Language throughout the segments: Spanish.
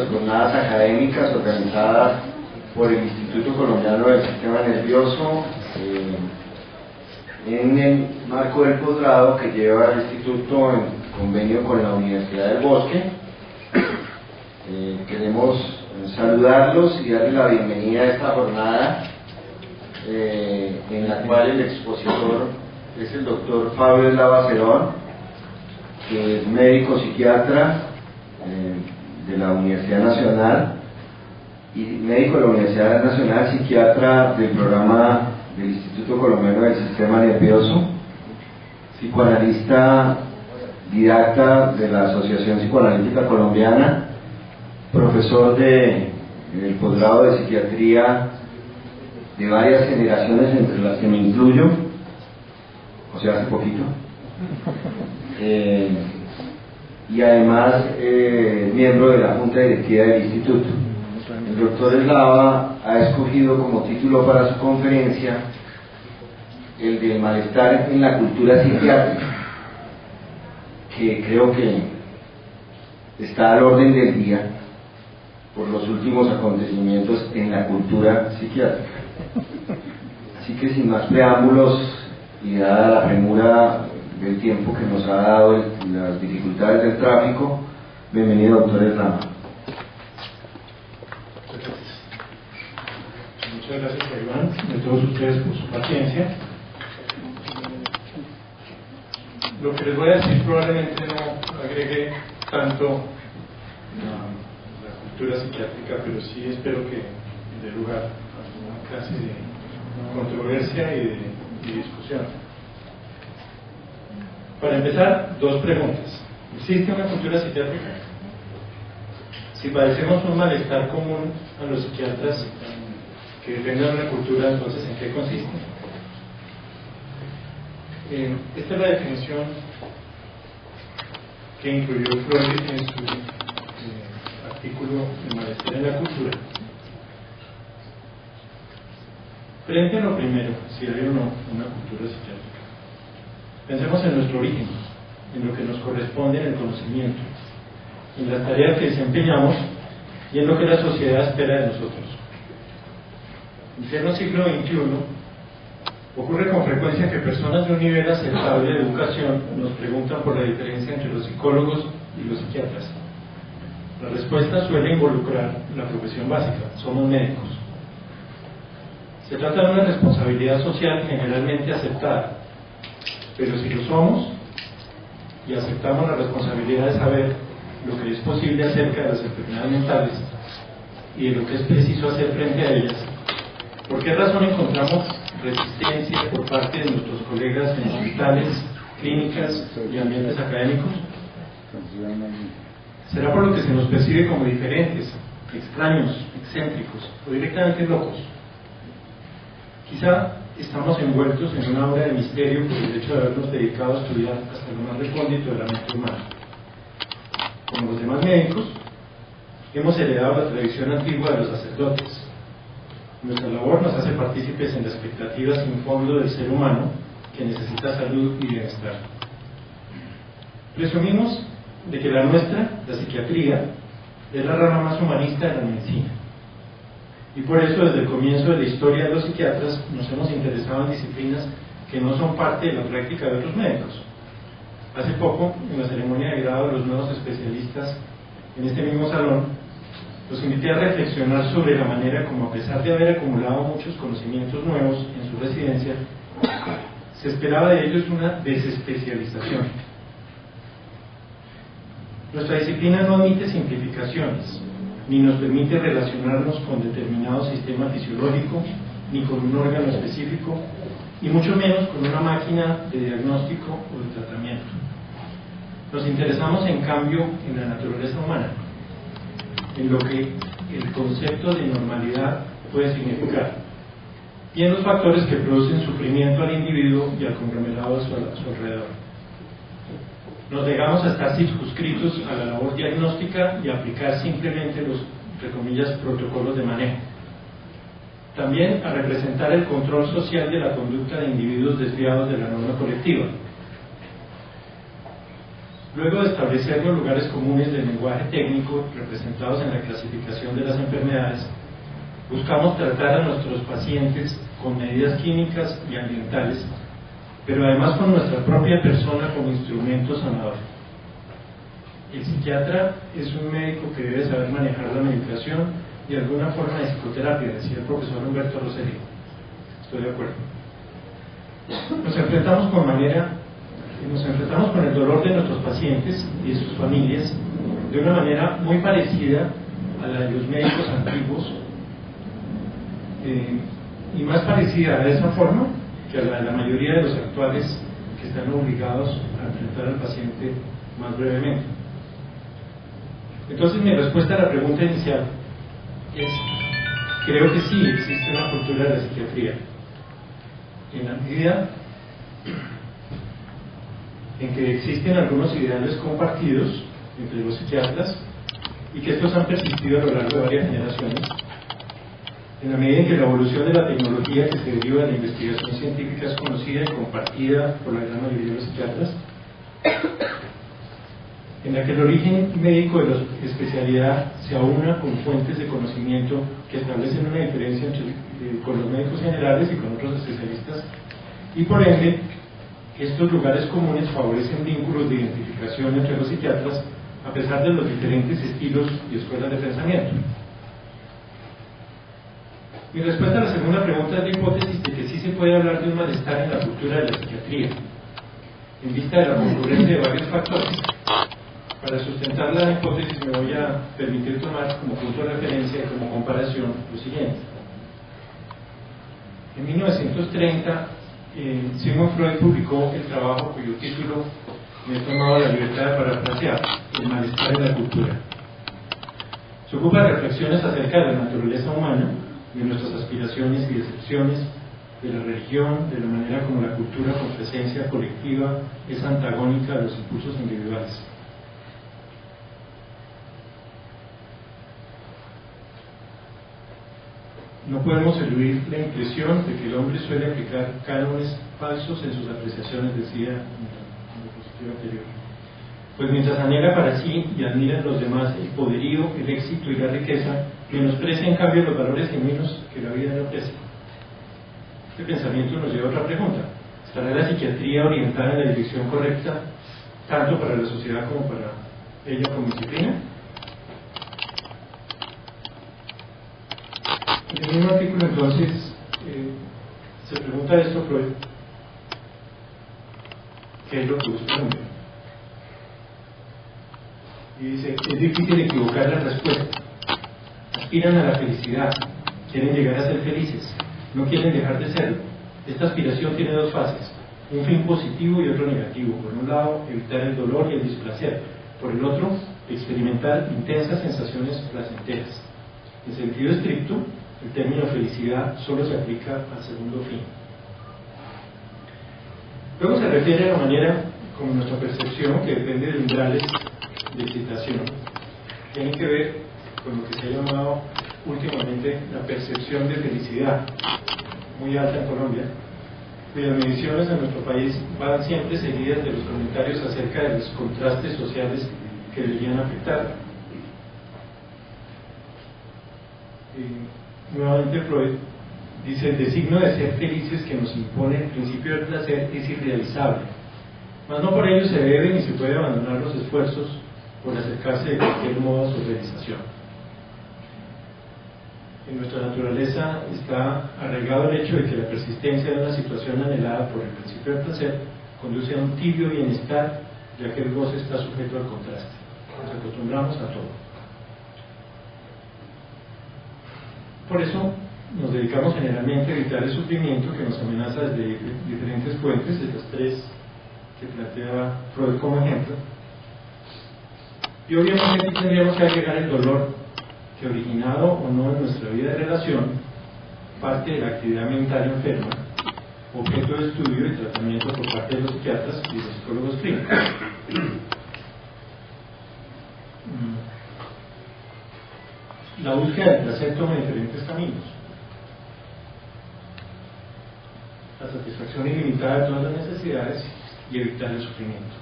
estas jornadas académicas organizadas por el Instituto Colombiano del Sistema Nervioso en el marco del posgrado que lleva el Instituto en convenio con la Universidad del Bosque. Queremos saludarlos y darles la bienvenida a esta jornada en la cual el expositor es el doctor Fabio Eslava Cerón, que es médico psiquiatra de la Universidad Nacional y médico de la Universidad Nacional, psiquiatra del programa del Instituto Colombiano del Sistema Nervioso, psicoanalista didacta de la Asociación Psicoanalítica Colombiana, profesor del posgrado de psiquiatría de varias generaciones, entre las que me incluyo, o sea, hace poquito, y además miembro de la Junta Directiva del Instituto. El doctor Eslava ha escogido como título para su conferencia el del malestar en la cultura psiquiátrica, que creo que está al orden del día por los últimos acontecimientos en la cultura psiquiátrica. Así que sin más preámbulos y dada la premura del tiempo que nos ha dado las dificultades del tráfico, bienvenido, doctor Eslava. Muchas gracias a Iván y a todos ustedes por su paciencia. Lo que les voy a decir probablemente no agregue tanto la cultura psiquiátrica, pero sí espero que dé lugar a una clase de controversia y de discusión. Para empezar, dos preguntas. ¿Existe una cultura psiquiátrica? Si padecemos un malestar común a los psiquiatras que depende de una cultura, entonces ¿en qué consiste? Esta es la definición que incluyó Freud en su artículo de malestar en la cultura. Frente a lo primero, si hay o no una cultura psiquiátrica, pensemos en nuestro origen, en lo que nos corresponde en el conocimiento, en las tareas que desempeñamos y en lo que la sociedad espera de nosotros. En pleno siglo XXI, ocurre con frecuencia que personas de un nivel aceptable de educación nos preguntan por la diferencia entre los psicólogos y los psiquiatras. La respuesta suele involucrar la profesión básica: somos médicos. Se trata de una responsabilidad social generalmente aceptada, pero si lo somos y aceptamos la responsabilidad de saber lo que es posible acerca de las enfermedades mentales y de lo que es preciso hacer frente a ellas, ¿por qué razón encontramos resistencia por parte de nuestros colegas en hospitales, clínicas y ambientes académicos? ¿Será por lo que se nos percibe como diferentes, extraños, excéntricos o directamente locos? Quizá estamos envueltos en una obra de misterio por el hecho de habernos dedicado a estudiar hasta lo más recóndito de la mente humana. Como los demás médicos, hemos heredado la tradición antigua de los sacerdotes. Nuestra labor nos hace partícipes en la expectativa sin fondo del ser humano que necesita salud y bienestar. Presumimos de que la nuestra, la psiquiatría, es la rama más humanista de la medicina. Y por eso, desde el comienzo de la historia de los psiquiatras, nos hemos interesado en disciplinas que no son parte de la práctica de otros médicos. Hace poco, en la ceremonia de grado de los nuevos especialistas en este mismo salón, los invité a reflexionar sobre la manera como, a pesar de haber acumulado muchos conocimientos nuevos en su residencia, se esperaba de ellos una desespecialización. Nuestra disciplina no admite simplificaciones, ni nos permite relacionarnos con determinado sistema fisiológico, ni con un órgano específico, y mucho menos con una máquina de diagnóstico o de tratamiento. Nos interesamos, en cambio, en la naturaleza humana, en lo que el concepto de normalidad puede significar, y en los factores que producen sufrimiento al individuo y al conglomerado a su alrededor. Nos negamos a estar circunscritos a la labor diagnóstica y a aplicar simplemente los, entre comillas, protocolos de manejo. También a representar el control social de la conducta de individuos desviados de la norma colectiva. Luego de establecer los lugares comunes del lenguaje técnico representados en la clasificación de las enfermedades, buscamos tratar a nuestros pacientes con medidas químicas y ambientales, pero además con nuestra propia persona como instrumento sanador. El psiquiatra es un médico que debe saber manejar la medicación y alguna forma de psicoterapia, decía el profesor Humberto Rossetti. Estoy de acuerdo. Nos enfrentamos con el dolor de nuestros pacientes y de sus familias de una manera muy parecida a la de los médicos antiguos, y más parecida a esa forma que a la de la mayoría de los actuales, que están obligados a enfrentar al paciente más brevemente. Entonces, mi respuesta a la pregunta inicial es: creo que sí existe una cultura de la psiquiatría, en la medida en que existen algunos ideales compartidos entre los psiquiatras y que estos han persistido a lo largo de varias generaciones, en la medida en que la evolución de la tecnología que se deriva de la investigación científica es conocida y compartida por la gran mayoría de los psiquiatras, en la que el origen médico de la especialidad se aúna con fuentes de conocimiento que establecen una diferencia con los médicos generales y con otros especialistas, y por ende estos lugares comunes favorecen vínculos de identificación entre los psiquiatras a pesar de los diferentes estilos y escuelas de pensamiento. Mi respuesta a la segunda pregunta es la hipótesis de que sí se puede hablar de un malestar en la cultura de la psiquiatría, en vista de la concurrencia de varios factores. Para sustentar la hipótesis me voy a permitir tomar como punto de referencia y como comparación lo siguiente. En 1930, Sigmund Freud publicó el trabajo cuyo título me he tomado la libertad de parafrasear: El malestar en la cultura. Se ocupa de reflexiones acerca de la naturaleza humana, de nuestras aspiraciones y decepciones, de la religión, de la manera como la cultura con presencia colectiva es antagónica a los impulsos individuales. No podemos eludir la impresión de que el hombre suele aplicar cánones falsos en sus apreciaciones, decía en la diapositiva anterior. Pues mientras anhela para sí y admira en los demás el poderío, el éxito y la riqueza, menosprecia en cambio los valores genuinos que la vida le ofrece. Este pensamiento nos lleva a otra pregunta: ¿estará la psiquiatría orientada en la dirección correcta, tanto para la sociedad como para ella como disciplina? En el mismo artículo, entonces, se pregunta esto Freud: ¿qué es lo que busca el hombre? Y dice: es difícil equivocar la respuesta. Aspiran a la felicidad, quieren llegar a ser felices, no quieren dejar de serlo. Esta aspiración tiene dos fases: un fin positivo y otro negativo. Por un lado, evitar el dolor y el displacer; por el otro, experimentar intensas sensaciones placenteras. En sentido estricto, el término felicidad solo se aplica al segundo fin. Luego se refiere a la manera como nuestra percepción, que depende de umbrales de excitación, tiene que ver con lo que se ha llamado últimamente la percepción de felicidad, muy alta en Colombia, cuyas mediciones en nuestro país van siempre seguidas de los comentarios acerca de los contrastes sociales que deberían afectar. Nuevamente Freud dice: el designo de ser felices que nos impone el principio del placer es irrealizable, mas no por ello se debe ni se puede abandonar los esfuerzos por acercarse de cualquier modo a su realización. En nuestra naturaleza está arraigado el hecho de que la persistencia de una situación anhelada por el principio del placer conduce a un tibio bienestar, ya que el goce está sujeto al contraste. Nos acostumbramos a todo. Por eso nos dedicamos generalmente a evitar el sufrimiento que nos amenaza desde diferentes fuentes, de las tres que plantea Freud como ejemplo. Y obviamente tendríamos que agregar el dolor que, originado o no en nuestra vida de relación, parte de la actividad mental enferma, objeto de estudio y tratamiento por parte de los psiquiatras y los psicólogos clínicos. La búsqueda del placer toma diferentes caminos. La satisfacción ilimitada de todas las necesidades y evitar el sufrimiento.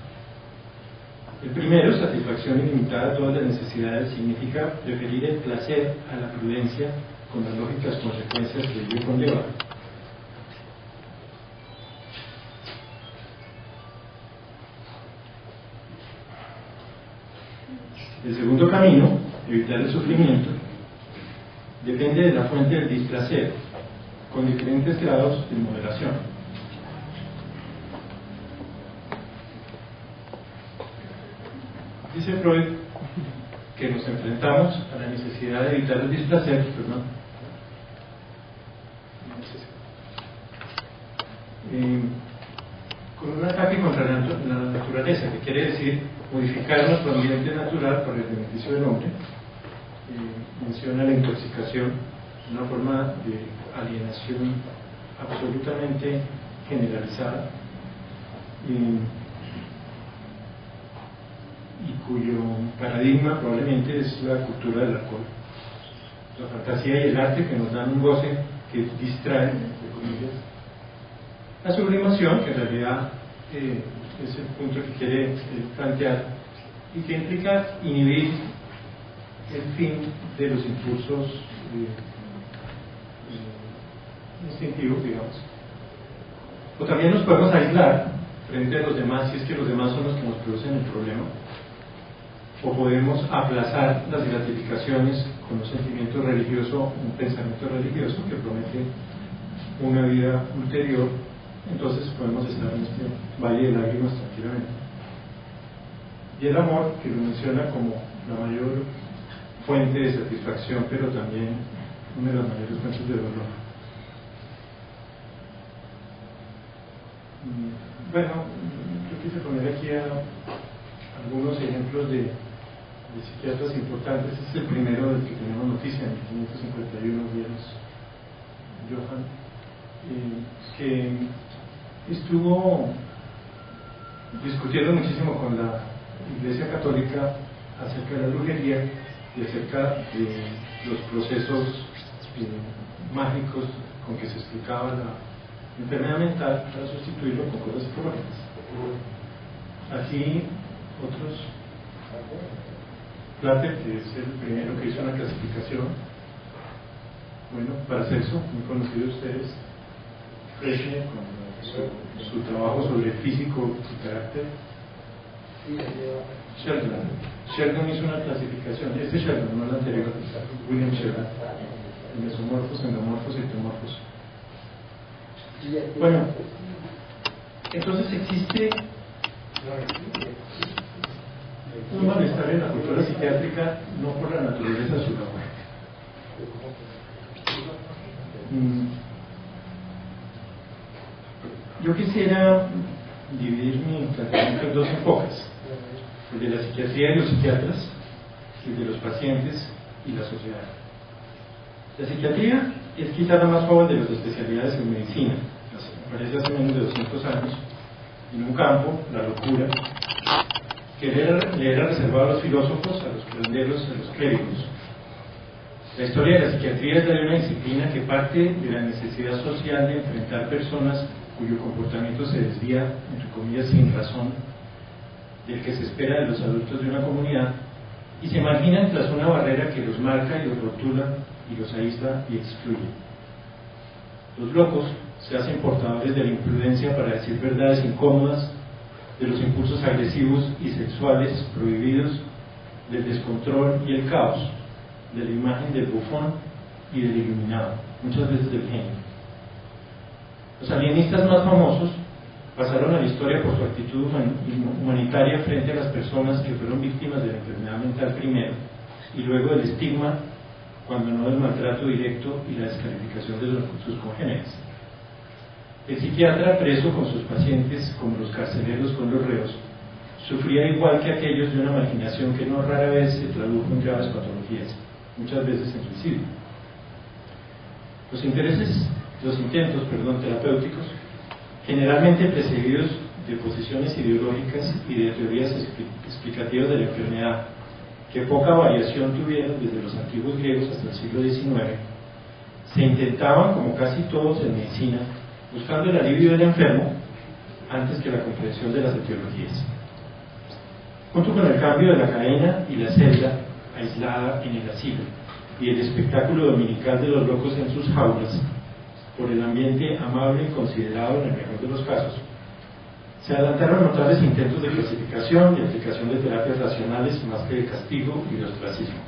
El primero, satisfacción ilimitada de todas las necesidades, significa preferir el placer a la prudencia con las lógicas consecuencias que ello conlleva. El segundo camino, evitar el sufrimiento, depende de la fuente del displacer, con diferentes grados de moderación. Dice Freud que nos enfrentamos a la necesidad de evitar el displacer, con un ataque contra la naturaleza, que quiere decir modificar nuestro ambiente natural para el beneficio del hombre. Menciona la intoxicación, una forma de alienación absolutamente generalizada y cuyo paradigma probablemente es la cultura del alcohol, la fantasía y el arte que nos dan un goce que distrae, entre comillas, la sublimación, que en realidad es el punto que quiere plantear y que implica inhibir el fin de los impulsos instintivos, digamos. O también nos podemos aislar frente a los demás, si es que los demás son los que nos producen el problema, o podemos aplazar las gratificaciones con un sentimiento religioso, un pensamiento religioso que promete una vida ulterior. Entonces podemos estar en este valle de lágrimas tranquilamente. Y el amor, que lo menciona como la mayor fuente de satisfacción, pero también una de las mayores fuentes de dolor. Bueno, yo quise poner aquí algunos ejemplos de psiquiatras importantes. Este es el primero del que tenemos noticia, en 1551, Johann, que estuvo discutiendo muchísimo con la Iglesia Católica acerca de la brujería y acerca de los procesos mágicos con que se explicaba la enfermedad mental para sustituirlo con cosas psicológicas. Aquí otros, Plater, que es el primero que hizo una clasificación, bueno, para sexo, muy conocido de ustedes, Fresne, con su trabajo sobre físico y carácter. Sheldon hizo una clasificación, este Sheldon, no el anterior, William Sheldon, mesomorfos, endomorfos y ectomorfos. Bueno, entonces existe un malestar en la cultura psiquiátrica, no por la naturaleza de su labor. Yo quisiera dividir mi planteamiento en dos enfoques: el de la psiquiatría y los psiquiatras, y el de los pacientes y la sociedad. La psiquiatría es quizá la más joven de las especialidades en medicina. Aparece hace menos de 200 años en un campo, la locura, que le era reservado a los filósofos, a los curanderos, a los clérigos. La historia de la psiquiatría es la de una disciplina que parte de la necesidad social de enfrentar personas cuyo comportamiento se desvía, entre comillas, sin razón, del que se espera de los adultos de una comunidad, y se marginan tras una barrera que los marca y los rotula y los aísla y excluye. Los locos se hacen portadores de la imprudencia para decir verdades incómodas, de los impulsos agresivos y sexuales prohibidos, del descontrol y el caos, de la imagen del bufón y del iluminado, muchas veces del genio. Los alienistas más famosos pasaron a la historia por su actitud humanitaria frente a las personas que fueron víctimas de la enfermedad mental primero, y luego del estigma, cuando no del maltrato directo y la descalificación de sus congéneres. El psiquiatra, preso con sus pacientes, como los carceleros con los reos, sufría igual que aquellos de una marginación que no rara vez se tradujo en graves patologías, muchas veces en suicidio. Los intentos terapéuticos, generalmente precedidos de posiciones ideológicas y de teorías explicativas de la enfermedad, que poca variación tuvieron desde los antiguos griegos hasta el siglo XIX, se intentaban, como casi todos en medicina, buscando el alivio del enfermo antes que la comprensión de las etiologías. junto con el cambio de la cadena y la celda aislada en el asilo y el espectáculo dominical de los locos en sus jaulas, por el ambiente amable y considerado en el mejor de los casos, se adelantaron notables intentos de clasificación y aplicación de terapias racionales más que de castigo y de ostracismo.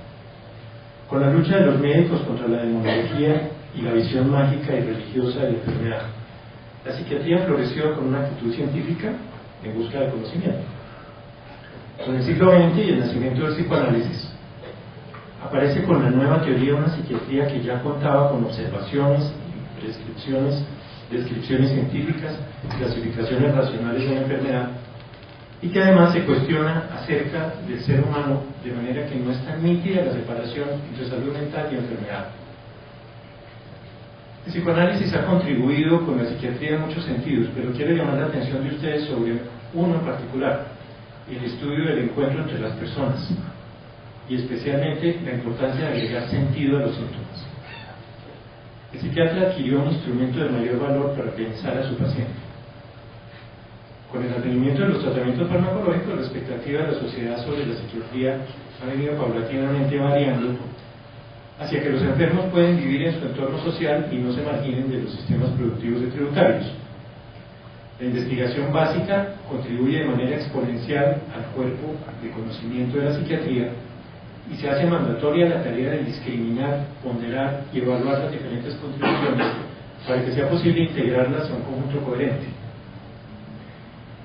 Con la lucha de los médicos contra la demonología y la visión mágica y religiosa de la enfermedad, la psiquiatría floreció con una actitud científica en busca del conocimiento. Con el siglo XX y el nacimiento del psicoanálisis, aparece con la nueva teoría una psiquiatría que ya contaba con observaciones, prescripciones, descripciones científicas, clasificaciones racionales de la enfermedad, y que además se cuestiona acerca del ser humano de manera que no es tan nítida la separación entre salud mental y enfermedad. El psicoanálisis ha contribuido con la psiquiatría en muchos sentidos, pero quiero llamar la atención de ustedes sobre uno en particular: el estudio del encuentro entre las personas, y especialmente la importancia de agregar sentido a los síntomas. El psiquiatra adquirió un instrumento de mayor valor para pensar a su paciente. Con el advenimiento de los tratamientos farmacológicos, la expectativa de la sociedad sobre la psiquiatría ha venido paulatinamente variando hacia que los enfermos pueden vivir en su entorno social y no se marginen de los sistemas productivos y tributarios. La investigación básica contribuye de manera exponencial al cuerpo de conocimiento de la psiquiatría y se hace mandatoria la tarea de discriminar, ponderar y evaluar las diferentes contribuciones para que sea posible integrarlas a un conjunto coherente.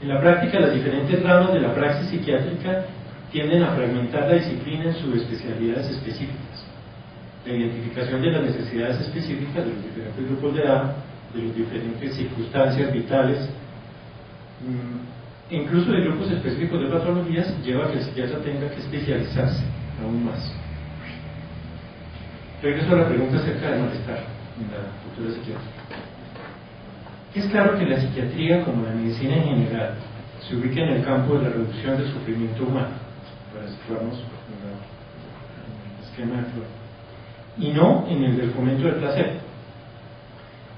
En la práctica, las diferentes ramas de la praxis psiquiátrica tienden a fragmentar la disciplina en subespecialidades específicas. La identificación de las necesidades específicas de los diferentes grupos de edad, de las diferentes circunstancias vitales, e incluso de grupos específicos de patologías, lleva a que el psiquiatra tenga que especializarse aún más. Regreso a la pregunta acerca del malestar en la cultura psiquiátrica. Es claro que la psiquiatría, como la medicina en general, se ubica en el campo de la reducción del sufrimiento humano, para situarnos en el esquema actual, y no en el del fomento del placer.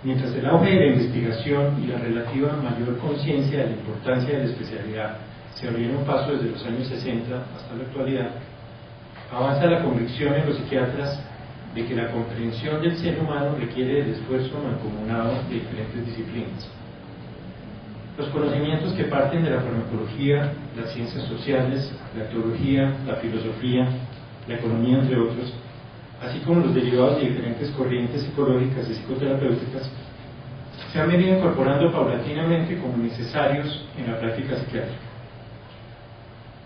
Mientras el auge de la investigación y la relativa mayor conciencia de la importancia de la especialidad se abrieron paso desde los años 60 hasta la actualidad, avanza la convicción en los psiquiatras de que la comprensión del ser humano requiere del esfuerzo mancomunado de diferentes disciplinas. Los conocimientos que parten de la farmacología, las ciencias sociales, la teología, la filosofía, la economía, entre otros, así como los derivados de diferentes corrientes psicológicas y psicoterapéuticas, se han venido incorporando paulatinamente como necesarios en la práctica psiquiátrica.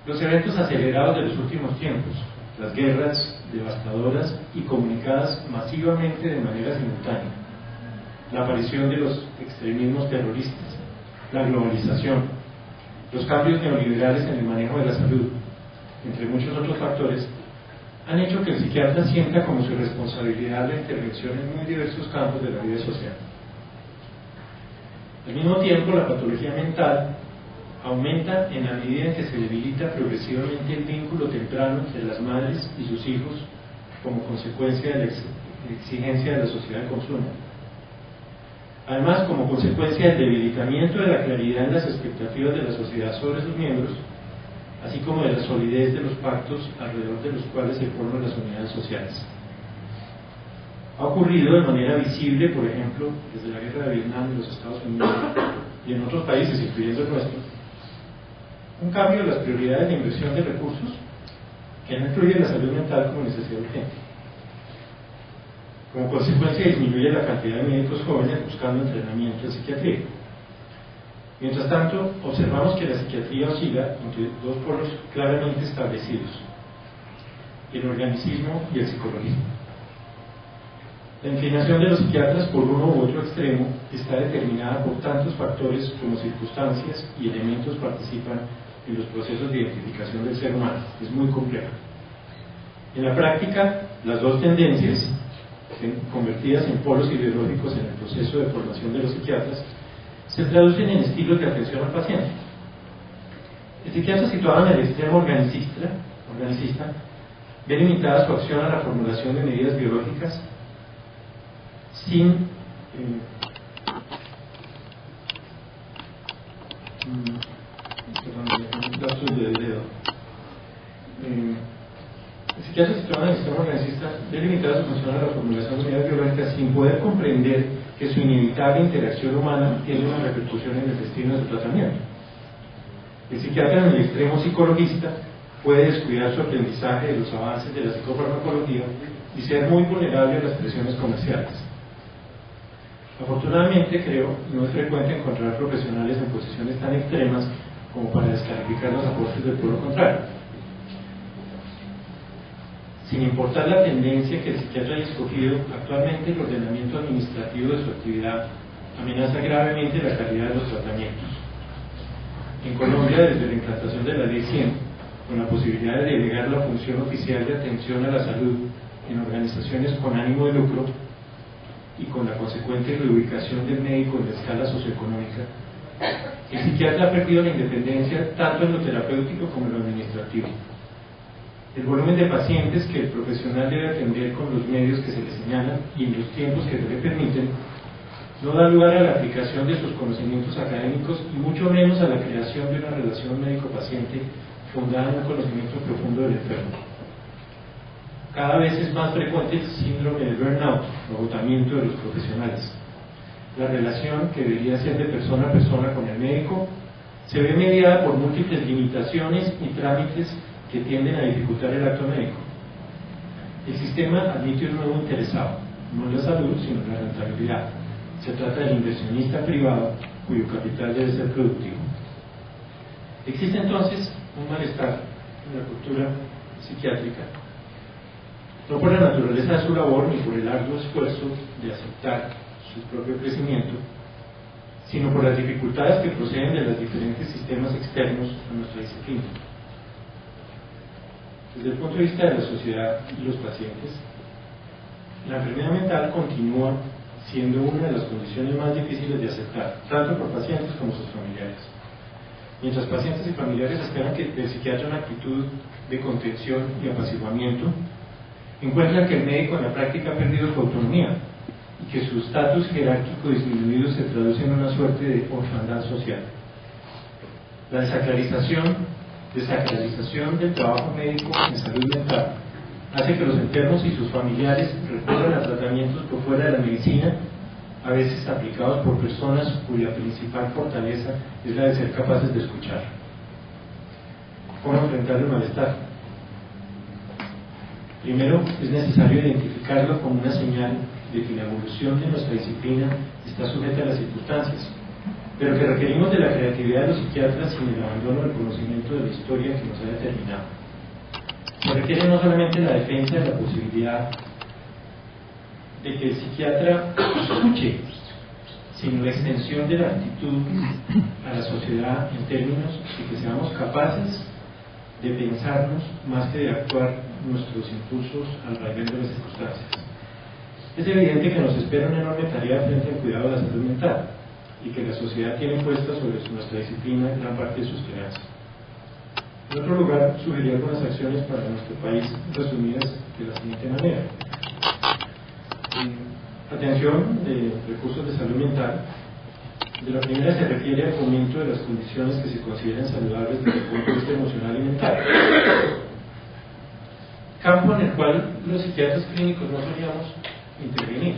Los eventos acelerados de los últimos tiempos, las guerras devastadoras y comunicadas masivamente de manera simultánea, la aparición de los extremismos terroristas, la globalización, los cambios neoliberales en el manejo de la salud, entre muchos otros factores, han hecho que el psiquiatra sienta como su responsabilidad la intervención en muy diversos campos de la vida social. Al mismo tiempo, la patología mental aumenta en la medida en que se debilita progresivamente el vínculo temprano entre las madres y sus hijos como consecuencia de la exigencia de la sociedad de consumo. Además, como consecuencia del debilitamiento de la claridad en las expectativas de la sociedad sobre sus miembros, así como de la solidez de los pactos alrededor de los cuales se forman las unidades sociales. Ha ocurrido de manera visible, por ejemplo, desde la guerra de Vietnam en los Estados Unidos y en otros países, incluyendo el nuestro, un cambio en las prioridades de inversión de recursos que no incluye la salud mental como necesidad urgente. Como consecuencia, disminuye la cantidad de médicos jóvenes buscando entrenamiento en psiquiatría. Mientras tanto, observamos que la psiquiatría oscila entre dos polos claramente establecidos: el organicismo y el psicologismo. La inclinación de los psiquiatras por uno u otro extremo está determinada por tantos factores como circunstancias y elementos participan en los procesos de identificación del ser humano. Es muy complejo. En la práctica, las dos tendencias, convertidas en polos ideológicos en el proceso de formación de los psiquiatras, se traducen en estilos de atención al paciente. El psiquiatra situado en el extremo organicista ve limitada su acción a la formulación de medidas biológicas sin psiquiatras que trabajan en el sistema organicista deben limitar su función a la formulación de unidades biológicas sin poder comprender que su inevitable interacción humana tiene una repercusión en el destino de su tratamiento. El psiquiatra en el extremo psicologista puede descuidar su aprendizaje de los avances de la psicofarmacología y ser muy vulnerable a las presiones comerciales. Afortunadamente, creo, no es frecuente encontrar profesionales en posiciones tan extremas como para descalificar los aportes del polo contrario. Sin importar la tendencia que el psiquiatra haya escogido, actualmente el ordenamiento administrativo de su actividad amenaza gravemente la calidad de los tratamientos. En Colombia, desde la implantación de la Ley 100, con la posibilidad de delegar la función oficial de atención a la salud en organizaciones con ánimo de lucro y con la consecuente reubicación del médico en la escala socioeconómica, el psiquiatra ha perdido la independencia tanto en lo terapéutico como en lo administrativo. El volumen de pacientes que el profesional debe atender con los medios que se le señalan y en los tiempos que se le permiten no da lugar a la aplicación de sus conocimientos académicos y mucho menos a la creación de una relación médico-paciente fundada en un conocimiento profundo del enfermo. Cada vez es más frecuente el síndrome de burnout, o agotamiento de los profesionales. La relación, que debería ser de persona a persona con el médico, se ve mediada por múltiples limitaciones y trámites que tienden a dificultar el acto médico. El sistema admite un nuevo interesado, no en la salud, sino en la rentabilidad. Se trata del inversionista privado, cuyo capital debe ser productivo. Existe entonces un malestar en la cultura psiquiátrica, no por la naturaleza de su labor ni por el arduo esfuerzo de aceptar su propio crecimiento, sino por las dificultades que proceden de los diferentes sistemas externos a nuestra disciplina. Desde el punto de vista de la sociedad y los pacientes, la enfermedad mental continúa siendo una de las condiciones más difíciles de aceptar, tanto por pacientes como sus familiares. Mientras pacientes y familiares esperan que el psiquiatra una actitud de contención y apaciguamiento, encuentran que el médico en la práctica ha perdido su autonomía y que su estatus jerárquico disminuido se traduce en una suerte de orfandad social. La desacralización del trabajo médico en salud mental hace que los enfermos y sus familiares recurran a tratamientos por fuera de la medicina, a veces aplicados por personas cuya principal fortaleza es la de ser capaces de escuchar. ¿Cómo enfrentar el malestar? Primero, es necesario identificarlo como una señal de que la evolución de nuestra disciplina está sujeta a las circunstancias, pero que requerimos de la creatividad de los psiquiatras sin el abandono del conocimiento de la historia que nos ha determinado. Se requiere no solamente la defensa de la posibilidad de que el psiquiatra escuche, sino la extensión de la actitud a la sociedad en términos de que seamos capaces de pensarnos más que de actuar nuestros impulsos al vaivén de las circunstancias. Es evidente que nos espera una enorme tarea frente al cuidado de la salud mental y que la sociedad tiene puesta sobre nuestra disciplina gran parte de su esperanza. En otro lugar, sugerí algunas acciones para nuestro país resumidas de la siguiente manera. Atención de recursos de salud mental. De la primera se refiere al fomento de las condiciones que se consideren saludables desde el punto de vista emocional y mental, campo en el cual los psiquiatras clínicos no solíamos intervenir.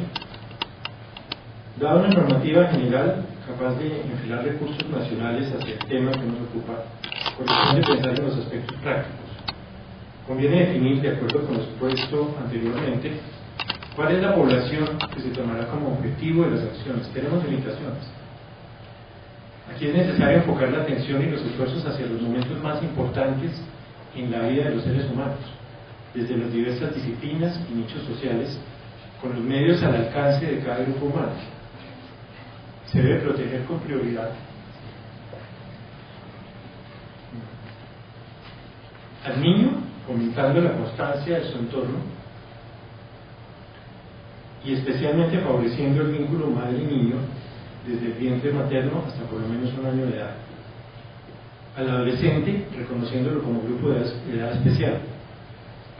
Dada una normativa general capaz de enfilar recursos nacionales hacia el tema que nos ocupa, corresponde pensar en los aspectos prácticos. Conviene definir, de acuerdo con lo expuesto anteriormente, cuál es la población que se tomará como objetivo de las acciones. Tenemos limitaciones. Aquí es necesario enfocar la atención y los esfuerzos hacia los momentos más importantes en la vida de los seres humanos, desde las diversas disciplinas y nichos sociales, con los medios al alcance de cada grupo humano. Se debe proteger con prioridad al niño, fomentando la constancia de su entorno y especialmente favoreciendo el vínculo madre-niño desde el vientre materno hasta por lo menos 1 año de edad. Al adolescente, reconociéndolo como grupo de edad especial.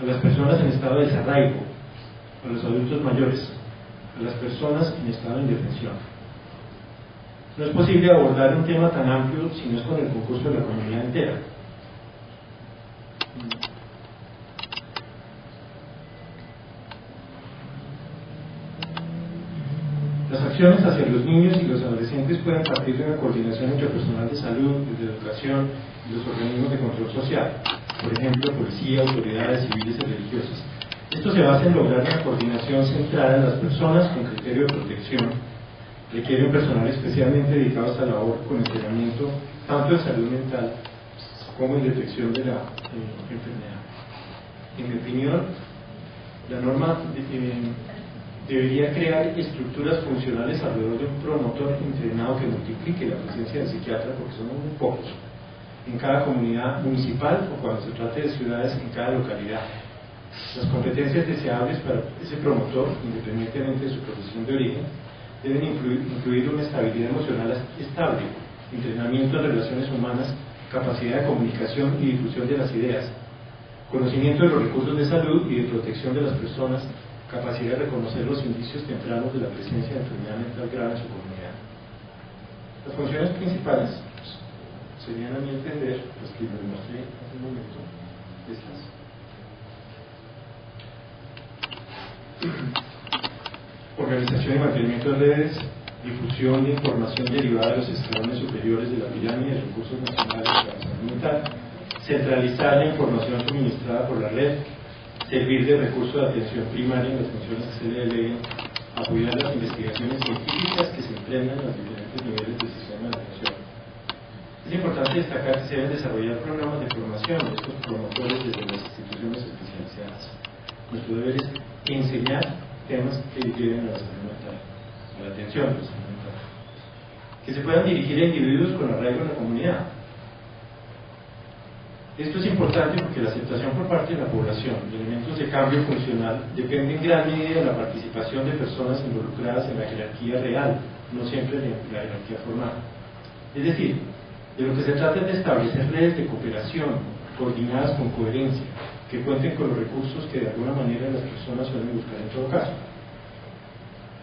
A las personas en estado de desarraigo, a los adultos mayores, a las personas en estado de indefensión. No es posible abordar un tema tan amplio si no es con el concurso de la comunidad entera. acciones hacia los niños y los adolescentes pueden partir de una coordinación entre personal de salud, de educación y los organismos de control social, por ejemplo, policía, autoridades civiles y religiosas. Esto se basa en lograr una coordinación centrada en las personas con criterio de protección. Requiere un personal especialmente dedicado a esta labor con entrenamiento tanto en salud mental como en detección de la enfermedad. En mi opinión, la norma debería crear estructuras funcionales alrededor de un promotor entrenado que multiplique la presencia del psiquiatra, porque somos muy pocos, en cada comunidad municipal o cuando se trate de ciudades en cada localidad. Las competencias deseables para ese promotor, independientemente de su profesión de origen, deben incluir una estabilidad emocional estable, entrenamiento en relaciones humanas, capacidad de comunicación y difusión de las ideas, conocimiento de los recursos de salud y de protección de las personas, capacidad de reconocer los indicios tempranos de la presencia de enfermedad mental grave en su comunidad. Las funciones principales serían, a mi entender, las que les mostré hace un momento, estas. Organización y mantenimiento de redes, difusión de información derivada de los escalones superiores de la pirámide de recursos nacionales para la salud mental, centralizar la información suministrada por la red, servir de recurso de atención primaria en las funciones que se le deleguen, apoyar las investigaciones científicas que se emprendan en los diferentes niveles del sistema de atención. Es importante destacar que se deben desarrollar programas de formación de estos promotores desde las instituciones especializadas. Nuestro deber es enseñar temas que lleven a la salud mental, a la atención de la salud mental, que se puedan dirigir a individuos con arraigo en la comunidad. Esto es importante porque la aceptación por parte de la población de elementos de cambio funcional depende en gran medida de la participación de personas involucradas en la jerarquía real, no siempre en la jerarquía formal. Es decir, de lo que se trata es de establecer redes de cooperación coordinadas con coherencia, que cuenten con los recursos que de alguna manera las personas suelen buscar en todo caso.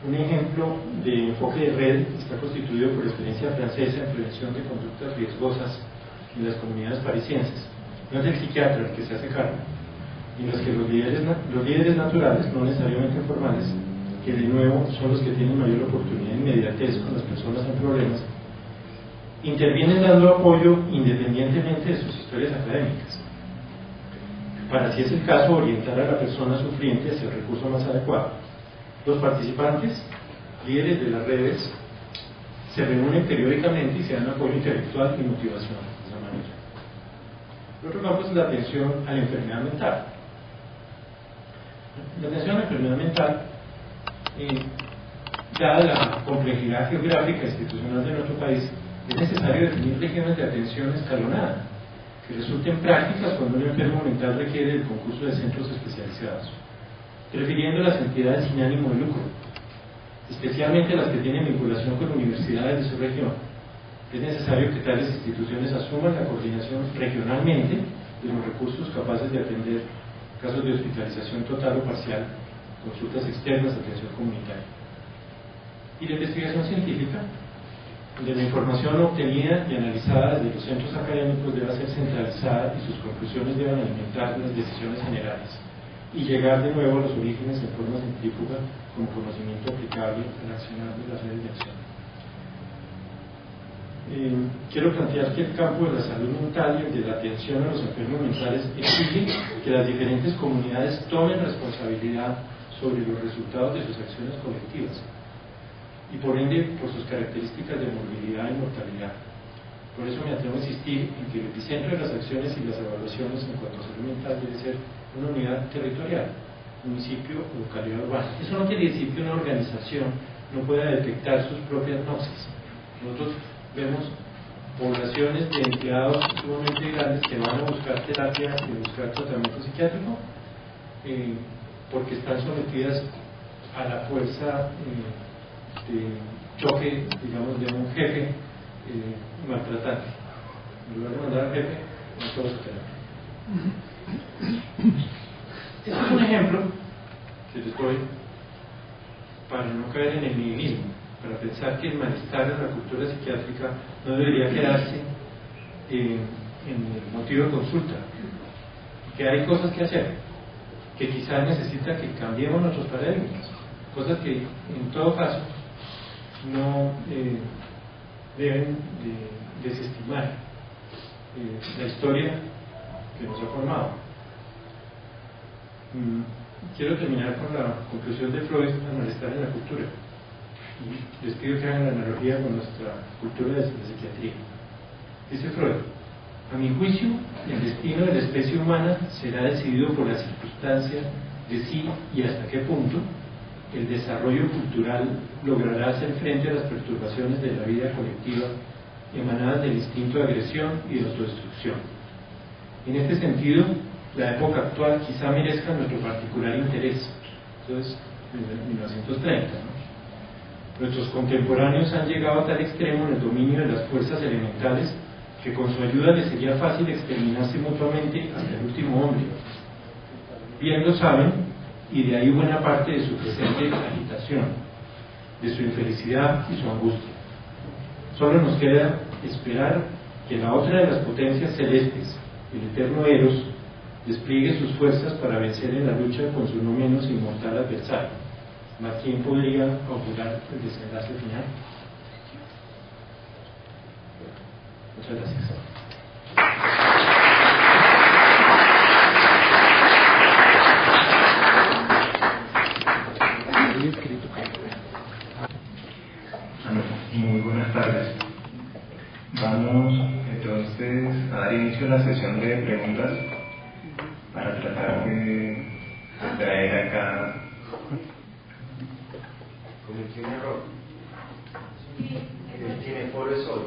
Un ejemplo de enfoque de red está constituido por la experiencia francesa en prevención de conductas riesgosas en las comunidades parisienses. No es el psiquiatra el que se hace cargo, y en los que los líderes naturales, no necesariamente formales, que de nuevo son los que tienen mayor oportunidad de inmediatez con las personas en problemas, intervienen dando apoyo independientemente de sus historias académicas, para, si es el caso, orientar a la persona sufriente hacia el recurso más adecuado. Los participantes, líderes de las redes, se reúnen periódicamente y se dan apoyo intelectual y motivación de esa manera. El otro campo es la atención a la enfermedad mental. La atención a la enfermedad mental, dada la complejidad geográfica e institucional de nuestro país, es necesario definir regiones de atención escalonada, que resulten prácticas cuando un enfermo mental requiere el concurso de centros especializados, refiriendo a las entidades sin ánimo de lucro, especialmente las que tienen vinculación con universidades de su región. Es necesario que tales instituciones asuman la coordinación regionalmente de los recursos capaces de atender casos de hospitalización total o parcial, consultas externas, atención comunitaria. Y la investigación científica, de la información obtenida y analizada desde los centros académicos, debe ser centralizada y sus conclusiones deben alimentar las decisiones generales y llegar de nuevo a los orígenes en forma centrífuga como conocimiento aplicable al accionar de las redes de acción. Quiero plantear que el campo de la salud mental y el de la atención a los enfermos mentales exige que las diferentes comunidades tomen responsabilidad sobre los resultados de sus acciones colectivas y por ende por sus características de movilidad y mortalidad. Por eso me atrevo a insistir en que el epicentro de las acciones y las evaluaciones en cuanto a salud mental debe ser una unidad territorial, municipio o localidad urbana. Eso no quiere decir que una organización no pueda detectar sus propias gnosis. Nosotros vemos poblaciones de empleados sumamente grandes que van a buscar terapia y buscar tratamiento psiquiátrico porque están sometidas a la fuerza de choque, digamos, de un jefe maltratante. En lugar de mandar al jefe, no todo su terapia. Este es un ejemplo que les doy para no caer en el nihilismo, para pensar que el malestar en la cultura psiquiátrica no debería quedarse en el motivo de consulta, que hay cosas que hacer, que quizás necesita que cambiemos nuestros paradigmas, cosas que en todo caso no deben desestimar la historia que nos ha formado. Quiero terminar con la conclusión de Freud al malestar en la cultura. Y les pido que hagan la analogía con nuestra cultura de la psiquiatría. Dice Freud: a mi juicio, el destino de la especie humana será decidido por las circunstancias de si y hasta qué punto el desarrollo cultural logrará hacer frente a las perturbaciones de la vida colectiva emanadas del instinto de agresión y de autodestrucción. En este sentido, la época actual quizá merezca nuestro particular interés. Entonces, en 1930, ¿no? Nuestros contemporáneos han llegado a tal extremo en el dominio de las fuerzas elementales que con su ayuda les sería fácil exterminarse mutuamente hasta el último hombre. Bien lo saben, y de ahí buena parte de su presente agitación, de su infelicidad y su angustia. Solo nos queda esperar que la otra de las potencias celestes, el eterno Eros, despliegue sus fuerzas para vencer en la lucha con su no menos inmortal adversario. ¿Más quién podría augurar el desenlace final? Muchas gracias. Muy buenas tardes. Vamos entonces a dar inicio a la sesión de preguntas para tratar de traer acá. Comisión de error. ¿Tiene foro es hoy?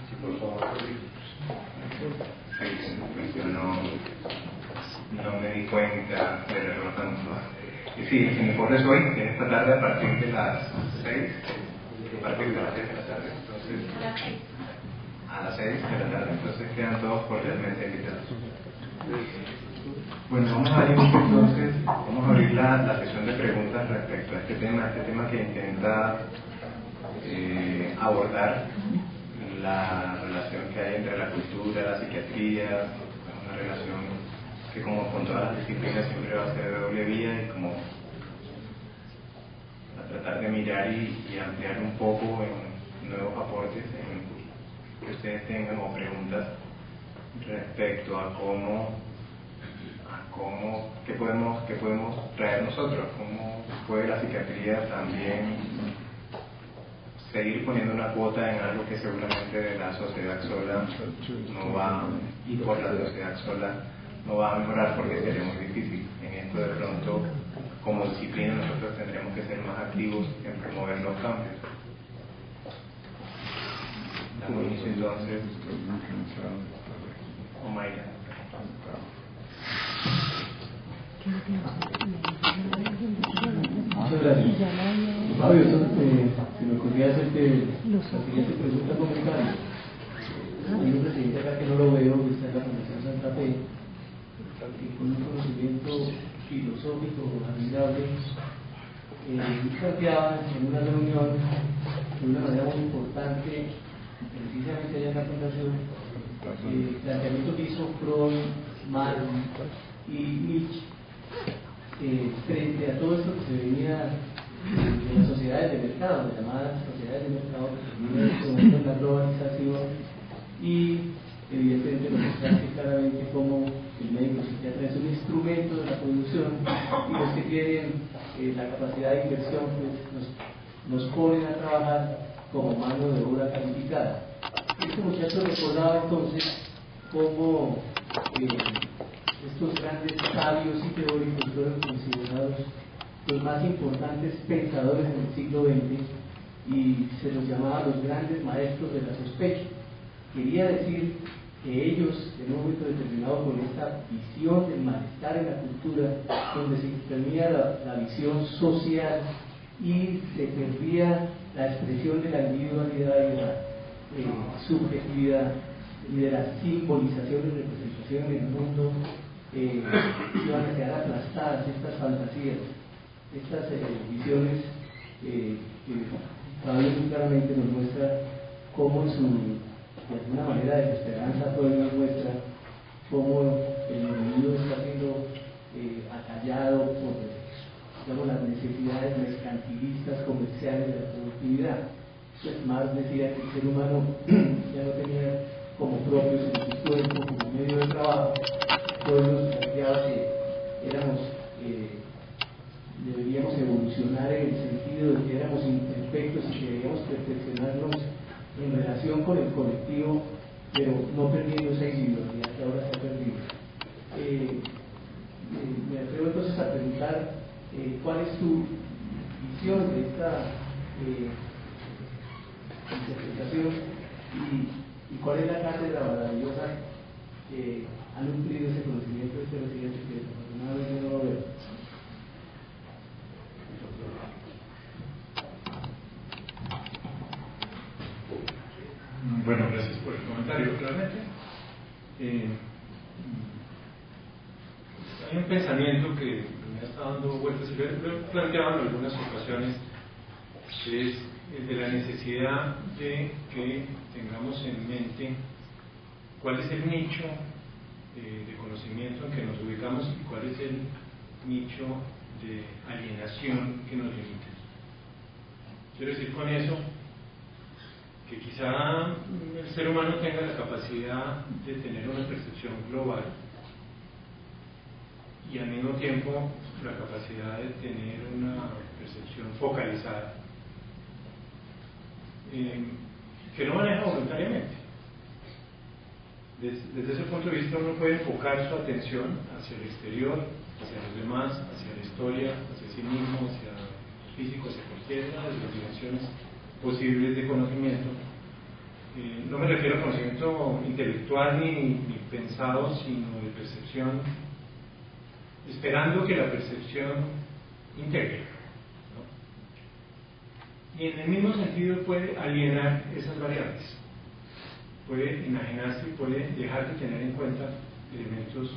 Sí, por favor. Yo no me di cuenta del error tanto. Sí, el informe es hoy, en esta tarde, a partir de las 6. A partir de las 6 de la tarde. Entonces, a las 6 de la tarde. Entonces quedan todos cordialmente invitados. Bueno, vamos a abrir la sesión de preguntas respecto a este tema que intenta abordar la relación que hay entre la cultura, la psiquiatría, una relación que como con todas las disciplinas siempre va a ser de doble vía y como a tratar de mirar y ampliar un poco en nuevos aportes que ustedes tengan o preguntas respecto a qué podemos traer nosotros, cómo puede la psiquiatría también seguir poniendo una cuota en algo que seguramente de la sociedad sola no va, y por la sociedad sola no va a mejorar porque sería muy difícil. En esto de pronto, como disciplina, nosotros tendremos que ser más activos en promover los cambios. Damos inicio entonces. Omaira. Muchas gracias. Fabio, se me ocurría hacerte la siguiente pregunta comercial. Hay un presidente acá que no lo veo, que está en la Fundación Santa Fe, que con un conocimiento filosófico admirable, planteaba en una reunión de una manera muy importante, precisamente allá en la Fundación, planteamiento que hizo Freud, Marx y Nietzsche frente a todo esto que se venía de las sociedades de mercado, las llamadas sociedades de mercado, que se viene en la globalización, y evidentemente nos mostraste claramente cómo el médico psiquiatra es un instrumento de la producción, y los que tienen la capacidad de inversión pues nos ponen a trabajar como mano de obra calificada. Este muchacho recordaba entonces cómo estos grandes sabios y teóricos fueron considerados los más importantes pensadores en el siglo XX y se los llamaba los grandes maestros de la sospecha. Quería decir que ellos, en un momento determinado, con esta visión del malestar en la cultura, donde se imprimía la visión social y se perdía la expresión de la individualidad y de la subjetividad y de la simbolización y representación en el mundo, iban a quedar aplastadas estas fantasías, estas visiones que Pablo muy claramente nos muestra cómo en su, de alguna manera, desesperanza Freud nos muestra cómo el individuo está siendo acallado digamos, las necesidades mercantilistas, comerciales de la productividad. Pues Marx decía que el ser humano ya no tenía como propios en su cuerpo, como medio de trabajo. Todos nos planteaba que éramos, deberíamos evolucionar en el sentido de que éramos imperfectos y que deberíamos perfeccionarnos en relación con el colectivo, pero no perdiendo esa individualidad que ahora se ha perdido. Me atrevo entonces a preguntar cuál es tu visión de esta interpretación y cuál es la cátedra maravillosa que ha nutrido ese conocimiento de este residente que desafortunadamente no lo veo. Bueno, gracias por el comentario. Realmente hay un pensamiento que me ha estado dando vueltas y lo he planteado en algunas ocasiones, que es el de la necesidad de que tengamos en mente cuál es el nicho de conocimiento en que nos ubicamos y cuál es el nicho de alienación que nos limita. Quiero decir con eso que quizá el ser humano tenga la capacidad de tener una percepción global y al mismo tiempo la capacidad de tener una percepción focalizada que no maneja voluntariamente. Desde ese punto de vista uno puede enfocar su atención hacia el exterior, hacia los demás, hacia la historia, hacia sí mismo, hacia el físico, hacia cualquiera de las dimensiones posibles de conocimiento. No me refiero a conocimiento intelectual ni pensado, sino de percepción, esperando que la percepción integre, ¿no? Y en el mismo sentido puede alienar esas variables, puede enajenarse y puede dejar de tener en cuenta elementos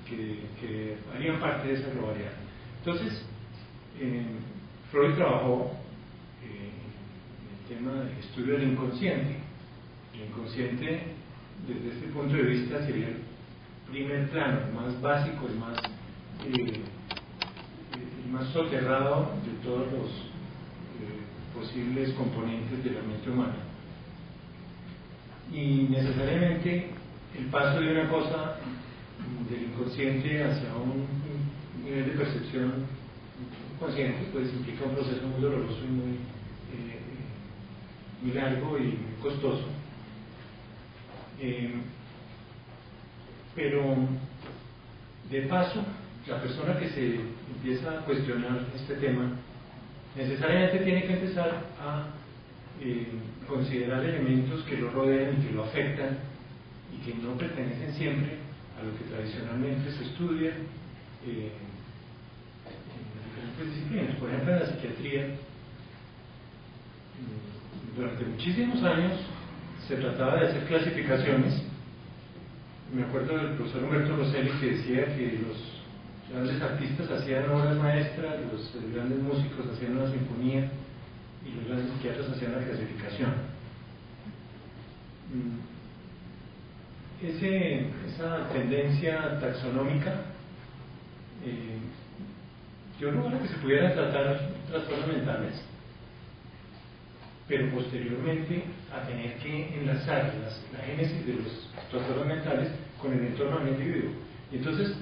que harían parte de esa globalidad. Entonces, Freud trabajó el tema del estudio del inconsciente. El inconsciente, desde este punto de vista, sería el primer plano, el más básico, el más soterrado de todos los posibles componentes de la mente humana. Y necesariamente el paso de una cosa del inconsciente hacia un nivel de percepción consciente pues implica un proceso muy doloroso y muy largo y muy costoso, pero de paso la persona que se empieza a cuestionar este tema necesariamente tiene que empezar a considerar elementos que lo rodean y que lo afectan y que no pertenecen siempre a lo que tradicionalmente se estudia en diferentes disciplinas. Por ejemplo, en la psiquiatría, durante muchísimos años se trataba de hacer clasificaciones. Me acuerdo del profesor Humberto Rosselli que decía que los grandes artistas hacían obras maestras, los grandes músicos hacían una sinfonía y los grandes psiquiatras hacían la clasificación. Esa tendencia taxonómica dio lugar a que se pudieran tratar trastornos mentales, pero posteriormente a tener que enlazar la génesis de los trastornos mentales con el entorno del individuo. Y entonces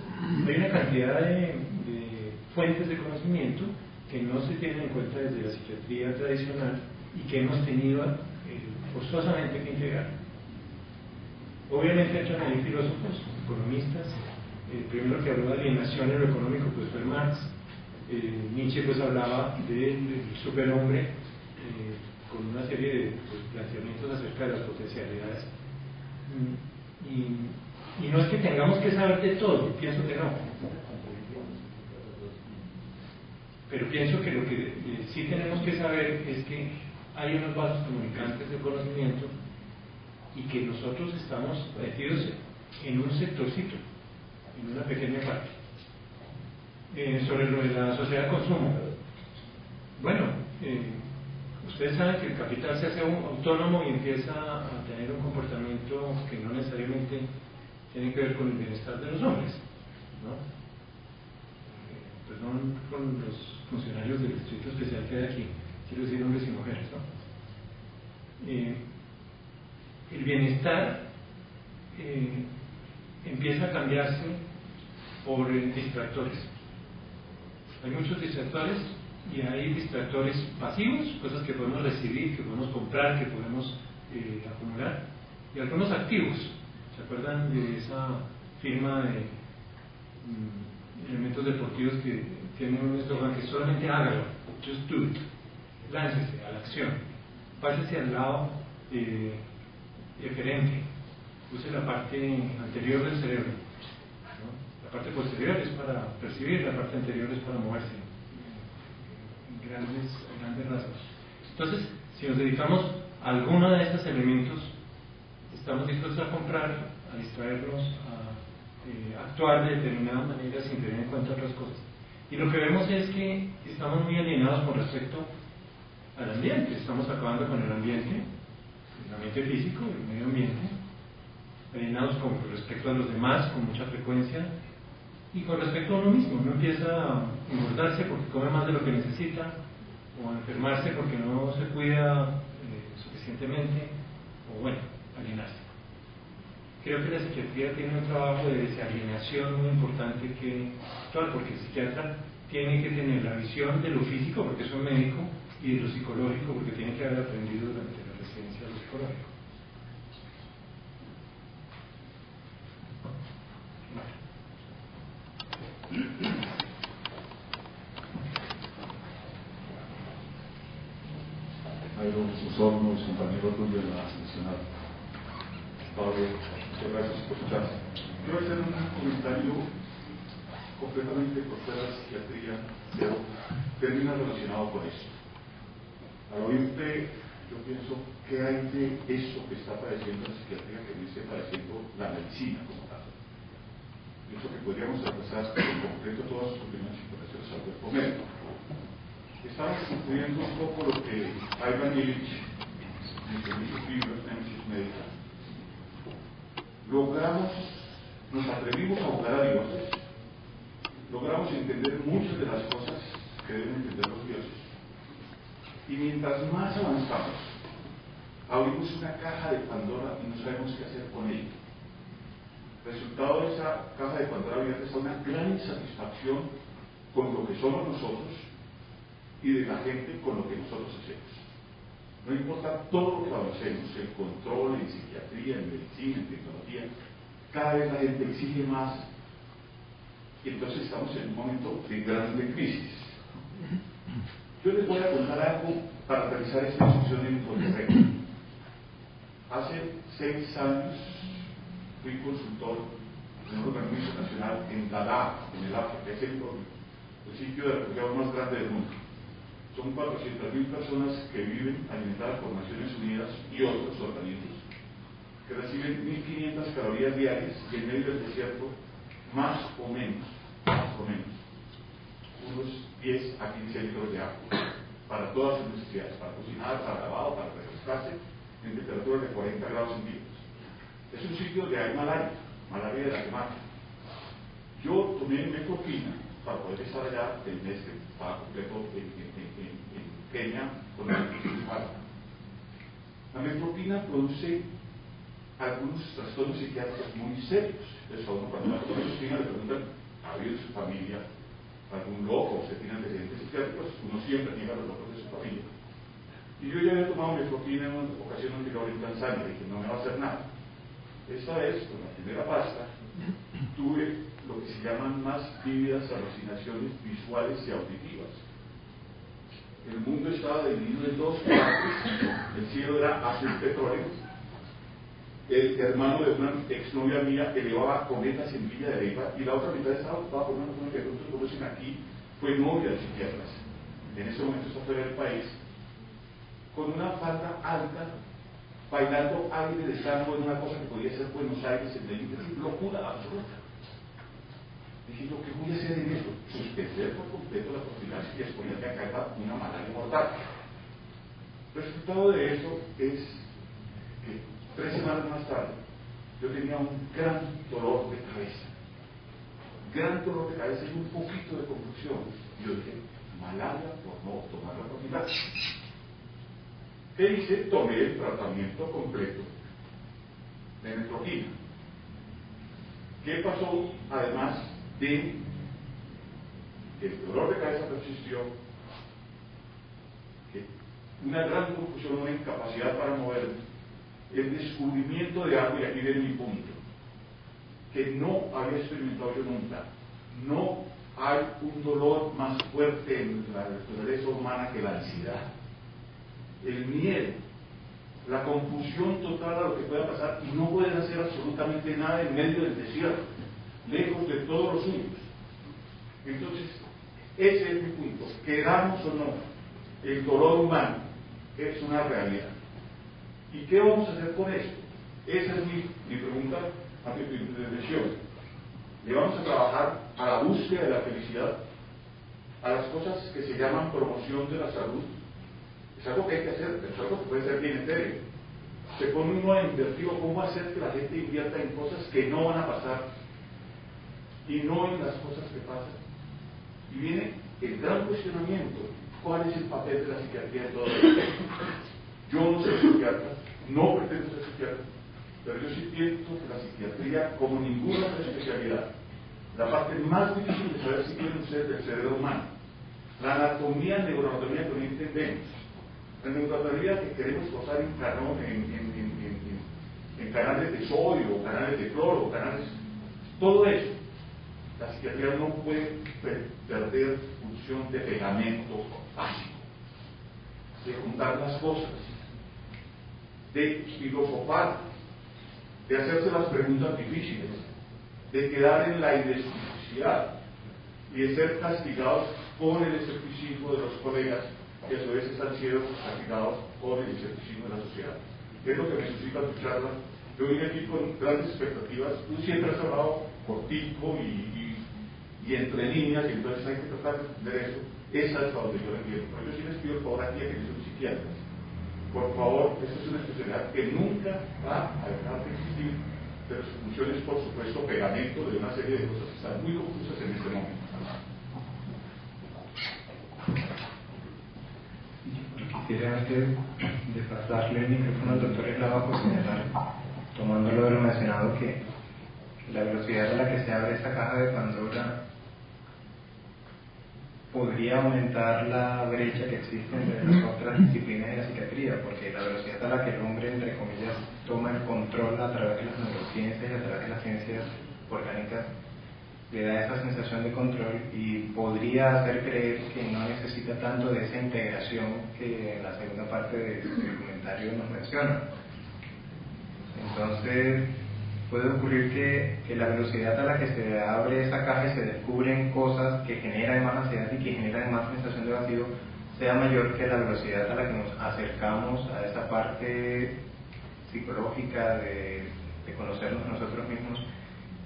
hay una cantidad de fuentes de conocimiento que no se tienen en cuenta desde la psiquiatría tradicional y que hemos tenido forzosamente que integrar. Obviamente entran ahí filósofos, economistas. El primero que habló de alienación en lo económico pues fue Marx. Nietzsche pues hablaba del superhombre con una serie de planteamientos acerca de las potencialidades. Y no es que tengamos que saber de todo, pienso que no. Pero pienso que lo que sí tenemos que saber es que hay unos vasos comunicantes de conocimiento y que nosotros estamos metidos en un sectorcito, en una pequeña parte. Sobre lo de la sociedad de consumo, bueno, ustedes saben que el capital se hace autónomo y empieza a tener un comportamiento que no necesariamente tiene que ver con el bienestar de los hombres, ¿no? perdón con los funcionarios del distrito especial que hay aquí, quiero decir hombres y mujeres, ¿no? El bienestar empieza a cambiarse por distractores. Hay muchos distractores y hay distractores pasivos, cosas que podemos recibir, que podemos comprar, que podemos acumular, y algunos activos. ¿Se acuerdan de esa firma de elementos deportivos que tiene un eslogan que solamente hágalo, just do it, láncese a la acción, pásese al lado deferente, use la parte anterior del cerebro, ¿no? La parte posterior es para percibir, la parte anterior es para moverse en grandes rasgos. Entonces, si nos dedicamos a alguno de estos elementos, estamos dispuestos a comprar, a distraernos, a actuar de determinada manera sin tener en cuenta otras cosas. Y lo que vemos es que estamos muy alienados con respecto al ambiente. Estamos acabando con el ambiente físico, el medio ambiente, alienados con respecto a los demás con mucha frecuencia, y con respecto a uno mismo. Uno empieza a engordarse porque come más de lo que necesita, o a enfermarse porque no se cuida suficientemente, o bueno, alienarse. Creo que la psiquiatría tiene un trabajo de desalienación muy importante que actuar, porque el psiquiatra tiene que tener la visión de lo físico, porque es un médico, y de lo psicológico, porque tiene que haber aprendido durante la residencia lo psicológico. Jairo Osorno, mis compañeros de la Nacional. Pablo, muchas gracias por su chance. Quiero hacer un comentario completamente por fuera de la psiquiatría, pero termina relacionado con eso. Al oírte, yo pienso, ¿qué hay de eso que está padeciendo la psiquiatría que no esté padeciendo la medicina como tal? Pienso que podríamos atrasar en concreto todas sus opiniones y informaciones al cuerpo médico. Estamos concluyendo un poco lo que Ivan Illich, en sus libros Nemesis Médica, nos atrevimos a buscar a dioses, logramos entender muchas de las cosas que deben entender los dioses, y mientras más avanzamos, abrimos una caja de Pandora y no sabemos qué hacer con ella. Resultado de esa caja de Pandora abierta está una gran insatisfacción con lo que somos nosotros y de la gente con lo que nosotros hacemos. No importa todo lo que avancemos, el control en psiquiatría, en medicina, en tecnología, cada vez la gente exige más, y entonces estamos en un momento de grande crisis. Yo les voy a contar algo para realizar esta discusión en Puerto Rico. Hace 6 años fui consultor en un organismo internacional en Dadaab, en el África, que es el sitio de refugiados más grande del mundo. Son 400.000 personas que viven alimentadas por Naciones Unidas y otros organismos, que reciben 1.500 calorías diarias y en medio del desierto, más o menos, unos 10 a 15 litros de agua, para todas sus necesidades, para cocinar, para lavado, para refrescarse, en temperaturas de 40 grados centígrados. Es un sitio donde hay malaria de la que mata. Yo tomé metformina para poder estar allá el mes que estaba completo en Kenia con la principal. La metformina produce algunos trastornos psiquiátricos muy serios. Entonces a uno cuando la metformina le preguntan, ¿ha habido en su familia algún loco? ¿Usted tiene antecedentes psiquiátricos? Uno siempre niega a los locos de su familia. Y yo ya había tomado metformina en una ocasión anterior en Tanzania y dije, no me va a hacer nada. Esta vez, con la primera pasta, tuve lo que se llaman más vívidas alucinaciones visuales y auditivas. El mundo estaba dividido en 2 partes. El cielo era azul petróleo. El hermano de una exnovia mía elevaba cometas en Villa de Leyva y la otra mitad estaba ocupada por una persona que nosotros conocen aquí, fue novia de psiquiatras. En ese momento está fuera del país, con una falda alta, bailando aire de tango en una cosa que podía ser Buenos Aires, en Medellín, es decir, locura absoluta. Dije yo, ¿qué voy a hacer en eso? Suspender por completo la profilaxis y exponerme a caer una malaria mortal. El resultado de eso es que 3 semanas más tarde yo tenía un gran dolor de cabeza, gran dolor de cabeza y un poquito de confusión. Yo dije, malaria por no tomar la profilaxis. ¿Qué hice? Tomé el tratamiento completo de neutrogena. ¿Qué pasó? Además de que el dolor de cabeza persistió, que una gran confusión, una incapacidad para moverme, el descubrimiento de algo, y aquí viene mi punto, que no había experimentado yo nunca. No hay un dolor más fuerte en la naturaleza humana que la ansiedad, el miedo, la confusión total a lo que pueda pasar, y no puedes hacer absolutamente nada en medio del desierto, lejos de todos los suyos. Entonces, ese es mi punto. Queramos o no, el dolor humano es una realidad. ¿Y qué vamos a hacer con esto? Esa es mi pregunta a mi reflexión. ¿Le vamos a trabajar a la búsqueda de la felicidad? A las cosas que se llaman promoción de la salud. Es algo que hay que hacer, es algo que puede ser bien entero. Se pone uno a invertir, cómo hacer que la gente invierta en cosas que no van a pasar y no en las cosas que pasan. Y viene el gran cuestionamiento: ¿cuál es el papel de la psiquiatría en todo esto? Yo no soy psiquiatra, no pretendo ser psiquiatra, pero yo sí pienso que la psiquiatría, como ninguna otra especialidad, la parte más difícil de saber si tiene un ser del cerebro humano, la anatomía, neuroanatomía que no entendemos, la neuroanatomía que queremos posar en canales de sodio, canales de cloro, canales, todo eso, la psiquiatría no puede perder función de pegamento básico, de juntar las cosas, de filosofar, de hacerse las preguntas difíciles, de quedar en la inespecificidad y de ser castigados con el escepticismo de los colegas, que a su vez están siendo castigados por el escepticismo de la sociedad. ¿Qué es lo que me suscita tu charla? Yo vine aquí con grandes expectativas. Tú siempre has hablado cortico y entre líneas, y entonces hay que tratar de eso. Esa es la donde yo lo entiendo. Pero yo sí les pido el favor aquí a quienes son psiquiatras. Por favor, esta es una especialidad que nunca va a dejar de existir, pero su función es, por supuesto, pegamento de una serie de cosas que están muy confusas en este momento. Quisiera, antes de pasarle el micrófono al doctor Eslava, por señalar, tomándolo de lo mencionado, que la velocidad a la que se abre esta caja de Pandora podría aumentar la brecha que existe entre las otras disciplinas de la psiquiatría, porque la velocidad a la que el hombre, entre comillas, toma el control a través de las neurociencias y a través de las ciencias orgánicas, le da esa sensación de control y podría hacer creer que no necesita tanto de esa integración que en la segunda parte del comentario nos menciona. Entonces, puede ocurrir que la velocidad a la que se abre esa caja y se descubren cosas que generan más ansiedad y que generan más sensación de vacío sea mayor que la velocidad a la que nos acercamos a esa parte psicológica de conocernos nosotros mismos,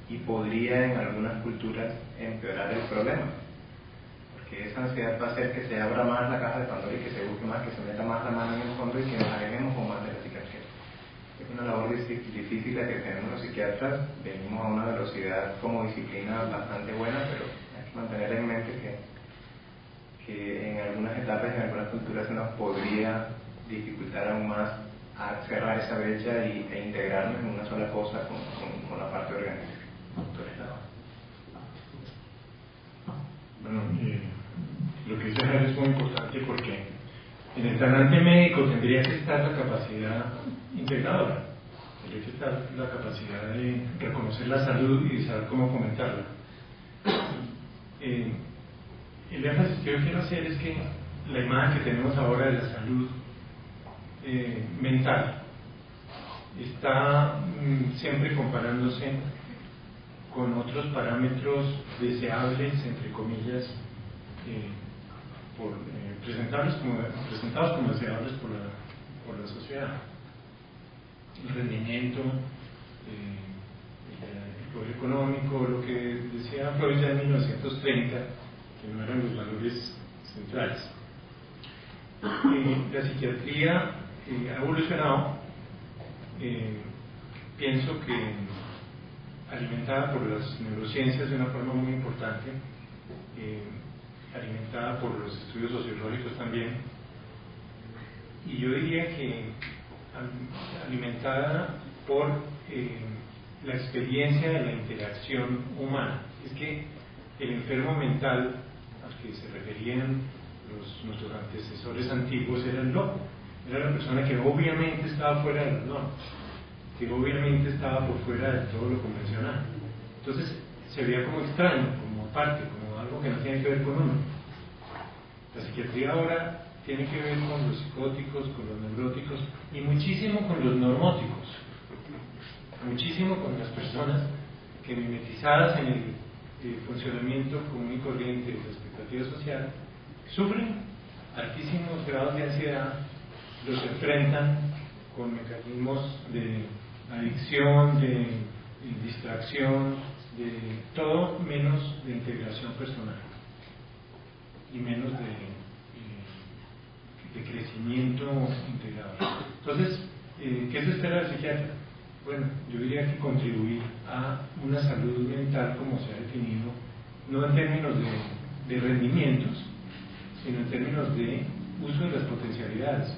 y podría en algunas culturas empeorar el problema, porque esa ansiedad va a hacer que se abra más la caja de Pandora y que se busque más, que se meta más la mano en el fondo y que nos alejemos o más de la psiquiatría. Es una labor difícil la que tenemos los psiquiatras. Venimos a una velocidad como disciplina bastante buena, pero hay que mantener en mente que en algunas etapas, en algunas culturas, se nos podría dificultar aún más a cerrar esa brecha e integrarnos en una sola cosa con la parte orgánica. Bueno, lo que dice Javier es muy importante, porque en el talante médico tendría que estar la capacidad integradora, tendría que estar la capacidad de reconocer la salud y de saber cómo fomentarla. El énfasis que yo quiero hacer es que la imagen que tenemos ahora de la salud mental está siempre comparándose con otros parámetros deseables, entre comillas, presentados como deseables por la sociedad. El rendimiento, el poder económico, lo que decía Freud ya en 1930, que no eran los valores centrales. La psiquiatría ha evolucionado. Pienso que alimentada por las neurociencias de una forma muy importante, alimentada por los estudios sociológicos también, y yo diría que alimentada por la experiencia de la interacción humana. Es que el enfermo mental al que se referían nuestros antecesores antiguos era el loco, era la persona que obviamente estaba fuera de las normas, que obviamente estaba por fuera de todo lo convencional. Entonces se veía como extraño, como aparte, como algo que no tiene que ver con uno. La psiquiatría ahora tiene que ver con los psicóticos, con los neuróticos y muchísimo con los normóticos, muchísimo con las personas que, mimetizadas en el funcionamiento común y corriente de la expectativa social, sufren altísimos grados de ansiedad, los enfrentan con mecanismos de adicción, de distracción, de todo menos de integración personal y menos de crecimiento integrado. Entonces, ¿qué se espera del psiquiatra? Bueno, yo diría que contribuir a una salud mental como se ha definido, no en términos de rendimientos, sino en términos de uso de las potencialidades,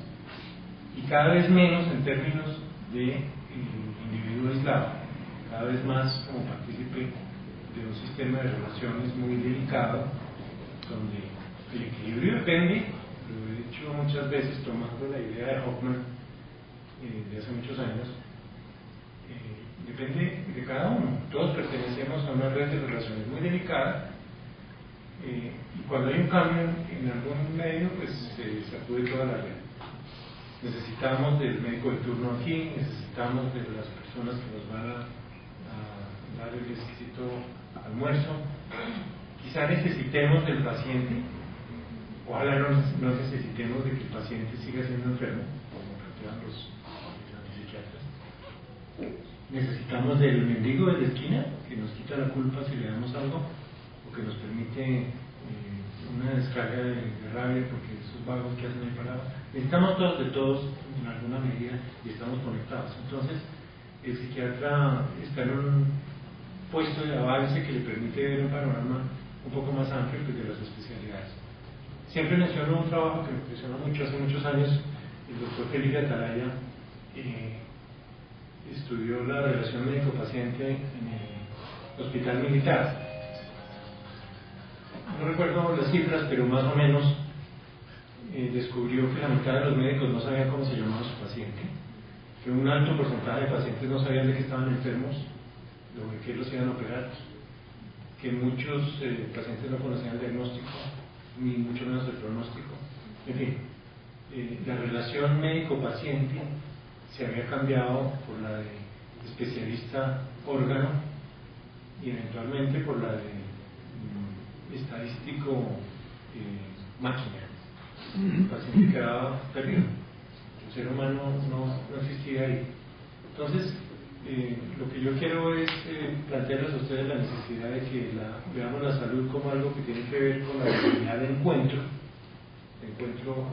y cada vez menos en términos de individuo aislado, cada vez más como partícipe de un sistema de relaciones muy delicado, donde el equilibrio depende, lo he dicho muchas veces tomando la idea de Hoffman de hace muchos años, depende de cada uno. Todos pertenecemos a una red de relaciones muy delicada, y cuando hay un cambio en algún medio, pues se sacude toda la red. Necesitamos del médico de turno aquí, necesitamos de las personas que nos van a dar el exquisito almuerzo. Quizá necesitemos del paciente, ojalá no necesitemos de que el paciente siga siendo enfermo, como plantean los psiquiatras. Necesitamos del mendigo de la esquina, que nos quita la culpa si le damos algo, o que nos permite una descarga de rabia porque esos vagos que hacen ahí parados. Necesitamos todos de todos en alguna medida y estamos conectados. Entonces, el psiquiatra está en un puesto de avance que le permite ver un panorama un poco más amplio que de las especialidades. Siempre menciono un trabajo que me impresionó mucho hace muchos años. El doctor Felipe Atalaya estudió la relación médico-paciente en el hospital militar. No recuerdo las cifras, pero más o menos descubrió que la mitad de los médicos no sabían cómo se llamaba su paciente, que un alto porcentaje de pacientes no sabían de qué estaban enfermos, de qué los iban a operar, que muchos pacientes no conocían el diagnóstico, ni mucho menos el pronóstico. En fin, la relación médico-paciente se había cambiado por la de especialista-órgano y eventualmente por la de estadístico máquina. El paciente quedaba perdido, el ser humano no existía ahí. Entonces, lo que yo quiero es plantearles a ustedes la necesidad de que veamos la salud como algo que tiene que ver con la habilidad de encuentro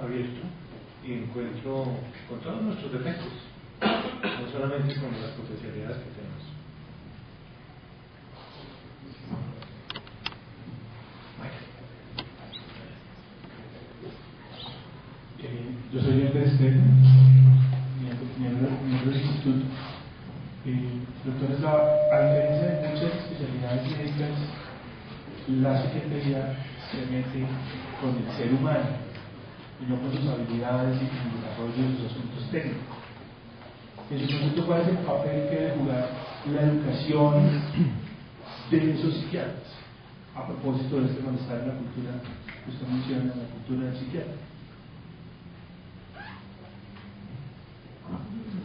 abierto y encuentro con todos nuestros defectos, no solamente con las potencialidades que tenemos. Yo soy Andrés Stephen, miembro del instituto. Doctor Eslava, a diferencia de muchas especialidades médicas, la psiquiatría se mete con el ser humano y no con sus habilidades y con el desarrollo de sus asuntos técnicos. En su concepto, ¿cuál es el papel que debe jugar la educación de esos psiquiatras? A propósito de este malestar en la cultura que usted menciona, en la cultura del psiquiatra.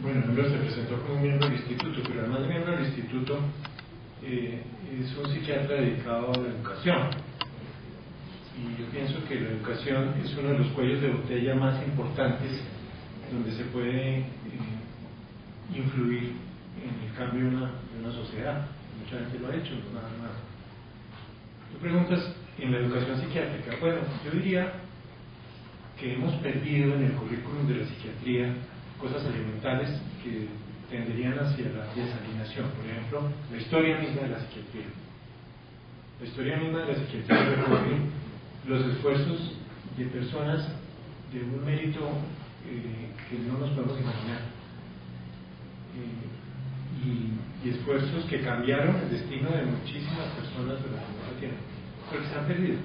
Bueno, primero se presentó como miembro del instituto, pero además de miembro del instituto es un psiquiatra dedicado a la educación. Y yo pienso que la educación es uno de los cuellos de botella más importantes donde se puede influir en el cambio de una sociedad. Mucha gente lo ha hecho, no nada más. Tú preguntas en la educación psiquiátrica. Bueno, yo diría que hemos perdido en el currículum de la psiquiatría cosas elementales que tenderían hacia la desalineación. Por ejemplo, la historia misma de la psiquiatría. La historia misma de la psiquiatría recoge los esfuerzos de personas de un mérito que no nos podemos imaginar, y esfuerzos que cambiaron el destino de muchísimas personas de la Tierra, pero que se han perdido.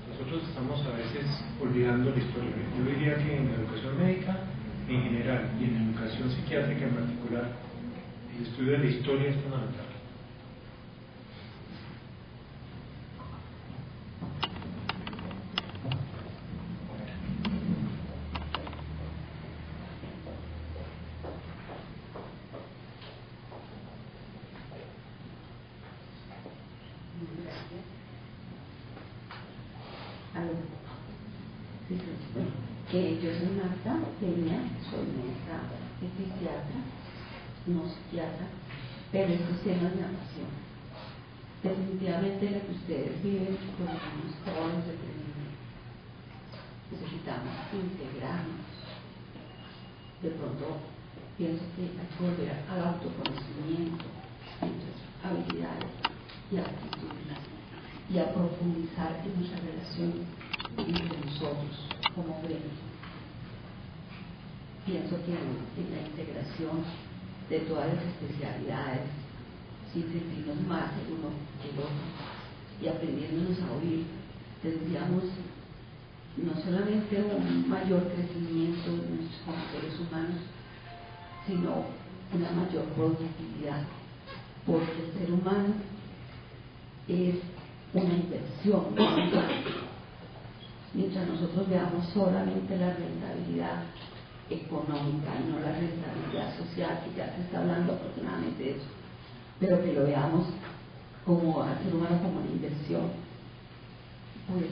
Nosotros estamos a veces olvidando la historia. Yo diría que en la educación médica en general y en la educación psiquiátrica en particular, el estudio de la historia es fundamental. Yo soy Marta Peña, soy médica y psiquiatra, no psiquiatra, pero estos temas me apasionan. Definitivamente lo que ustedes viven, por lo menos todos los deprimidos, necesitamos integrarnos. De pronto pienso que hay que volver al autoconocimiento, a nuestras habilidades y actitudes, y a profundizar en nuestra relación entre nosotros como gremio. Pienso que en la integración de todas las especialidades, sin sentirnos más el uno que el otro y aprendiéndonos a oír, tendríamos no solamente un mayor crecimiento de nosotros como seres humanos, sino una mayor productividad, porque el ser humano es una inversión. Mientras nosotros veamos solamente la rentabilidad económica y no la rentabilidad social, que ya se está hablando afortunadamente de eso, pero que lo veamos como al ser humano como una inversión, pues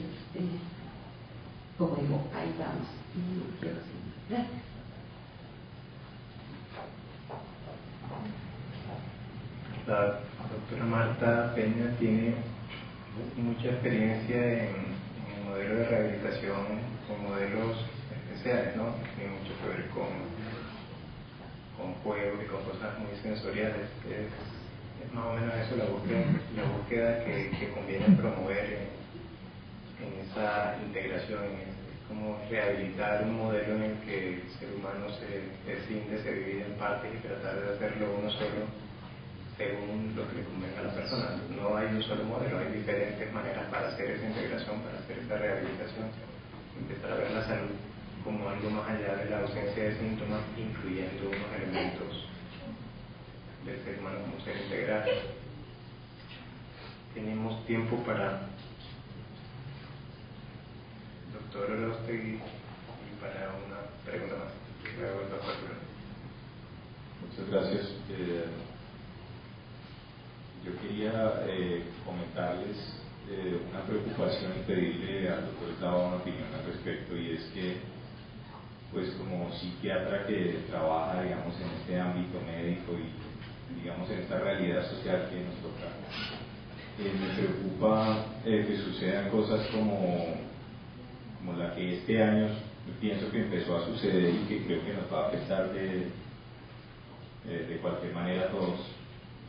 como digo, ahí vamos. Y quiero decir, gracias. La doctora Marta Peña tiene mucha experiencia en el modelo de rehabilitación con modelos especiales, ¿no? Tiene mucho que ver con juegos y con cosas muy sensoriales. Es más o menos eso la búsqueda que conviene promover en esa integración, es como rehabilitar un modelo en el que el ser humano se escinde, se divide en partes y tratar de hacerlo uno solo según lo que le convenga a la persona. No hay un solo modelo, hay diferentes maneras para hacer esa integración, para hacer esa rehabilitación, empezar a ver la salud como algo más allá de la ausencia de síntomas, incluyendo unos elementos del ser humano como ser integral. Tenemos tiempo para el doctor Oroztegui y para una pregunta más. Luego el doctor Bruno. Muchas gracias. Yo quería comentarles una preocupación y pedirle al doctor Slava una opinión al respecto, y es que, pues como psiquiatra que trabaja, digamos, en este ámbito médico y, digamos, en esta realidad social que nos toca, me preocupa que sucedan cosas como la que este año pienso que empezó a suceder y que creo que nos va a afectar de cualquier manera a todos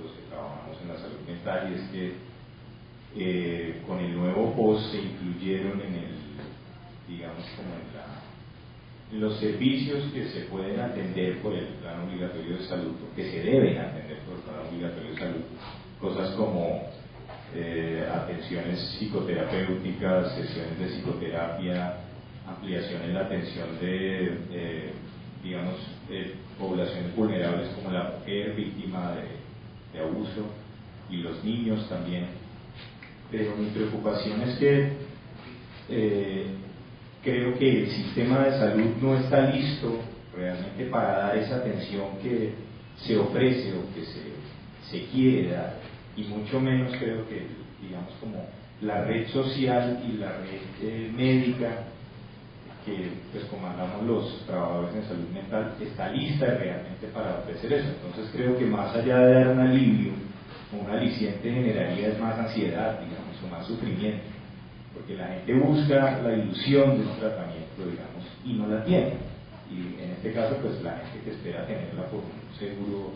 los que trabajamos en la salud mental, y es que con el nuevo POS se incluyeron en el, digamos, como en los servicios que se pueden atender por el plan obligatorio de salud, que se deben atender por el plan obligatorio de salud, cosas como atenciones psicoterapéuticas, sesiones de psicoterapia, ampliación en la atención de digamos, poblaciones vulnerables como la mujer víctima de abuso y los niños también. Pero mi preocupación es que creo que el sistema de salud no está listo realmente para dar esa atención que se ofrece o que se quiere dar, y mucho menos creo que, digamos, como la red social y la red médica que pues comandamos los trabajadores en salud mental está lista realmente para ofrecer eso. Entonces creo que más allá de dar un alivio, un aliciente generaría es más ansiedad, digamos, o más sufrimiento, porque la gente busca la ilusión de un tratamiento, digamos, y no la tiene, y en este caso pues la gente que espera tenerla por un seguro,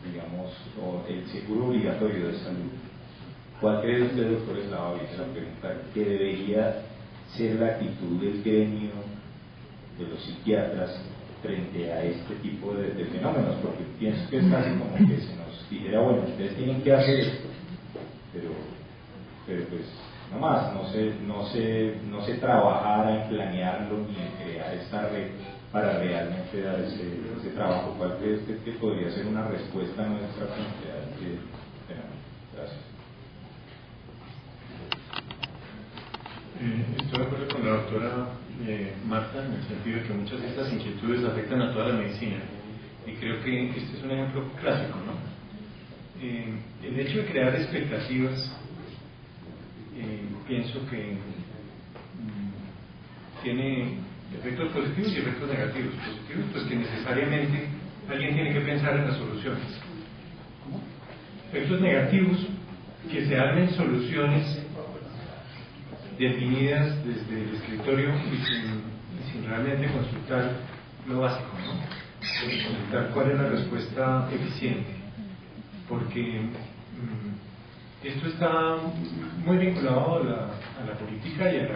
digamos, o el seguro obligatorio de salud. ¿Cuál cree usted, doctor Eslava, viene la pregunta, que debería ser la actitud del gremio de los psiquiatras frente a este tipo de fenómenos? Porque pienso que es casi como que se nos dijera, bueno, ustedes tienen que hacer esto, pero pues no más, no se trabajara en planearlo ni en crear esta red para realmente dar ese trabajo. ¿Cuál cree usted que podría ser una respuesta nuestra frente a este fenómeno? Gracias. Estoy de acuerdo con la doctora Marta en el sentido de que muchas de estas inquietudes afectan a toda la medicina, y creo que este es un ejemplo clásico, ¿no? El hecho de crear expectativas, pienso que tiene efectos positivos y efectos negativos. Positivos, pues que necesariamente alguien tiene que pensar en las soluciones. Efectos negativos, que se armen soluciones definidas desde el escritorio y sin realmente consultar lo básico, ¿no? Consultar cuál es la respuesta eficiente, porque esto está muy vinculado a la política y a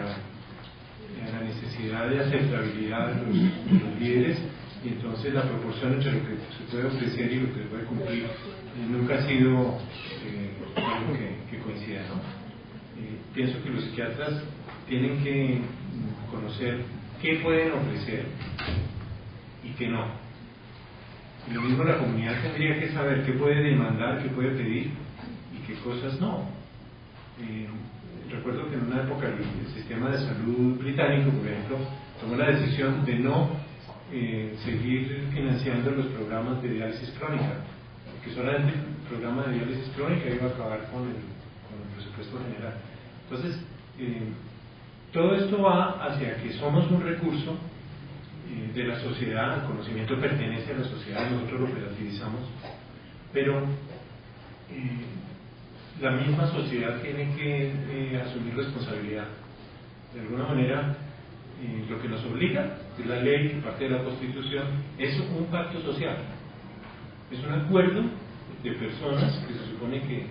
la necesidad de aceptabilidad de los líderes, y entonces la proporción entre lo que se puede ofrecer y lo que se puede cumplir nunca ha sido algo que coincida, ¿no? Pienso que los psiquiatras tienen que conocer qué pueden ofrecer y qué no. Y lo mismo la comunidad tendría que saber qué puede demandar, qué puede pedir y qué cosas no. Recuerdo que en una época el sistema de salud británico, por ejemplo, tomó la decisión de no seguir financiando los programas de diálisis crónica, que solamente el programa de diálisis crónica iba a acabar con el presupuesto general. Entonces, todo esto va hacia que somos un recurso de la sociedad, el conocimiento pertenece a la sociedad, nosotros lo operativizamos, pero la misma sociedad tiene que asumir responsabilidad. De alguna manera, lo que nos obliga, que es la ley, que parte de la Constitución, es un pacto social, es un acuerdo de personas que se supone que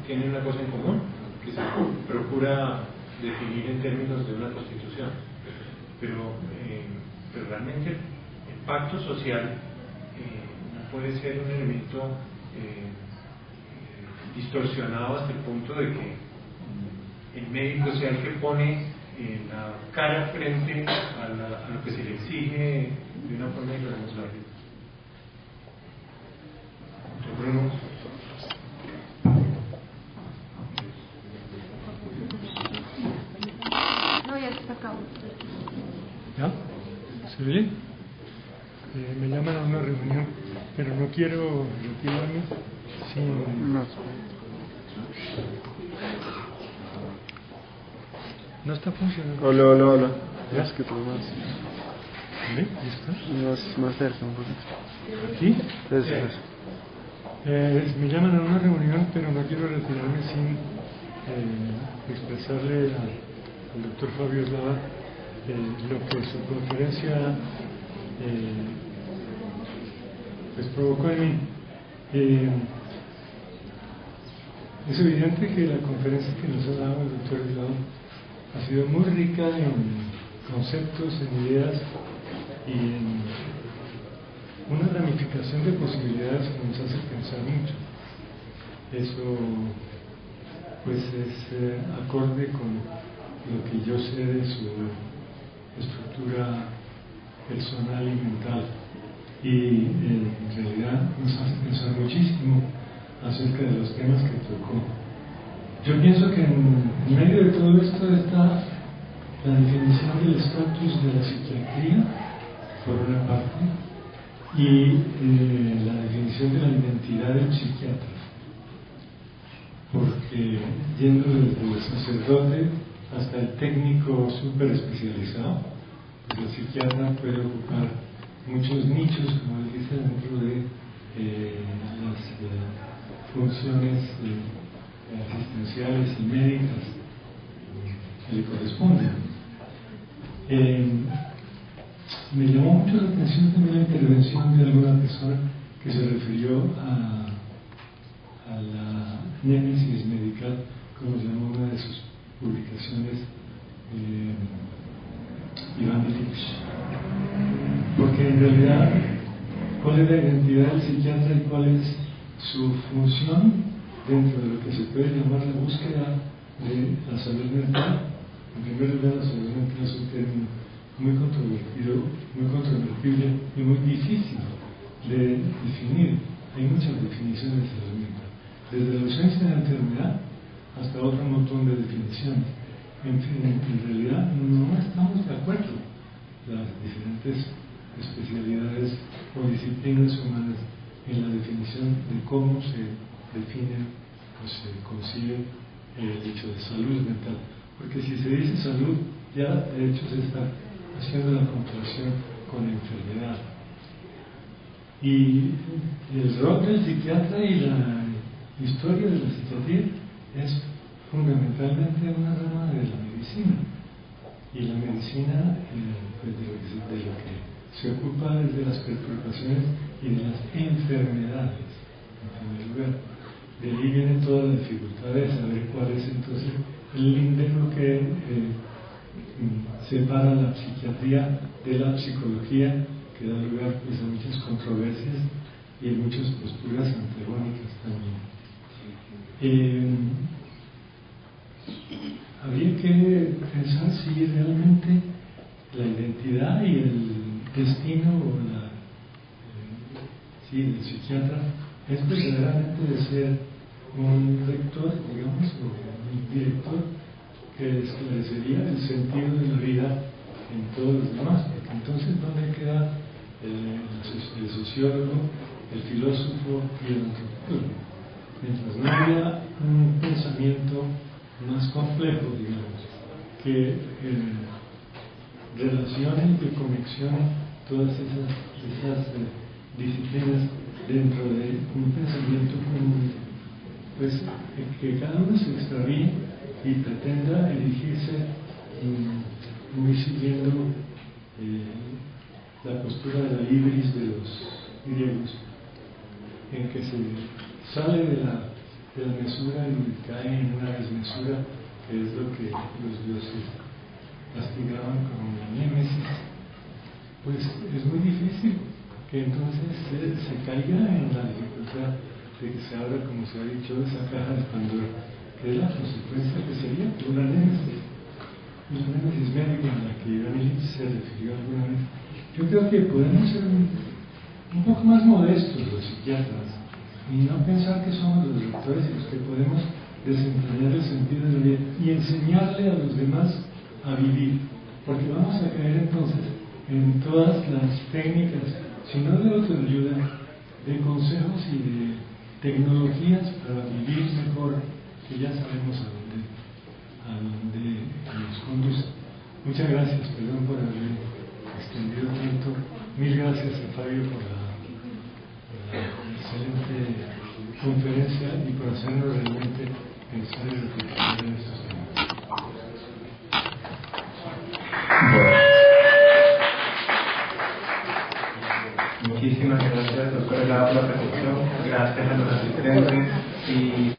tienen una cosa en común, que se procura definir en términos de una Constitución, pero realmente el pacto social no puede ser un elemento distorsionado hasta el punto de que el médico sea el que pone la cara frente a lo que se le exige de una forma irresponsable. Bruno. No, ya está acabado. ¿Ya? ¿Se oye? Me llaman a una reunión, pero no quiero retirarme sin... No está funcionando. Hola. ¿Ya? Es que tú más. ¿Sí? ¿Ya está? Más cerca un poquito. ¿Aquí? Eso. Me llaman a una reunión, pero no quiero retirarme sin expresarle al doctor Fabio Eslava lo que su conferencia pues provocó en mí. Es evidente que la conferencia que nos ha dado el doctor Eslava ha sido muy rica en conceptos, en ideas y en una ramificación de posibilidades que nos hace pensar mucho. Eso pues es acorde con lo que yo sé de su estructura personal y mental, y en realidad nos hace pensar muchísimo acerca de los temas que tocó. Yo pienso que en medio de todo esto está la definición del estatus de la psiquiatría, por una parte, y la definición de la identidad del psiquiatra, porque yendo desde el sacerdote hasta el técnico súper especializado, pues el psiquiatra puede ocupar muchos nichos, como él dice, dentro de las funciones asistenciales y médicas que le corresponden. Me llamó mucho la atención también la intervención de alguna una persona que se refirió a la némesis medical, como llamó una de sus publicaciones Iván Illich. Porque en realidad, ¿cuál es la identidad del psiquiatra y cuál es su función dentro de lo que se puede llamar la búsqueda de la salud mental? En primer lugar, la salud mental es un término muy controvertido, muy controvertible y muy difícil de definir. Hay muchas definiciones de salud mental, desde la ausencia de la enfermedad hasta otro montón de definiciones. En fin, en realidad no estamos de acuerdo las diferentes especialidades o disciplinas humanas en la definición de cómo se define o se concibe el hecho de salud mental. Porque si se dice salud, ya de hecho se está haciendo la comparación con la enfermedad. Y el rol del psiquiatra y la historia de la psiquiatría es fundamentalmente una rama de la medicina. Y la medicina, pues de lo que se ocupa desde las preocupaciones y de las enfermedades, en primer lugar. De ahí viene toda la dificultad de saber cuál es entonces el límite que separa la psiquiatría de la psicología, que da lugar pues, a muchas controversias y a muchas posturas antagónicas también. Habría que pensar si realmente la identidad y el destino del psiquiatra es verdaderamente de ser un rector, digamos, o un director que esclarecería el sentido de la vida en todos los demás, porque entonces ¿dónde queda el sociólogo, el filósofo y el antropólogo? Mientras no haya un pensamiento más complejo, digamos, que relacione y que conexione todas esas disciplinas dentro de un pensamiento común, pues que cada uno se extravíe y pretenda erigirse muy siguiendo la postura de la ibris de los griegos, en que se sale de la mesura y cae en una desmesura, que es lo que los dioses castigaban como la némesis. Pues es muy difícil que entonces se caiga en la dificultad de que se abra, como se ha dicho, esa caja de Pandora, que es la consecuencia que sería una némesis médica a la que Iván Illich se refirió alguna vez. Yo creo que podemos ser un poco más modestos los psiquiatras y no pensar que somos los doctores y los que podemos desentrañar el sentido de la vida y enseñarle a los demás a vivir, porque vamos a caer entonces en todas las técnicas, si no de autoayuda, de consejos y de tecnologías para vivir mejor, que ya sabemos a dónde nos conduce. Muchas gracias, perdón por haber extendido tanto. Mil gracias a Fabio por la excelente conferencia y por hacernos realmente pensar y reflexionar en estos temas. Muchísimas gracias, doctor Lava, por la presentación. Gracias a los asistentes y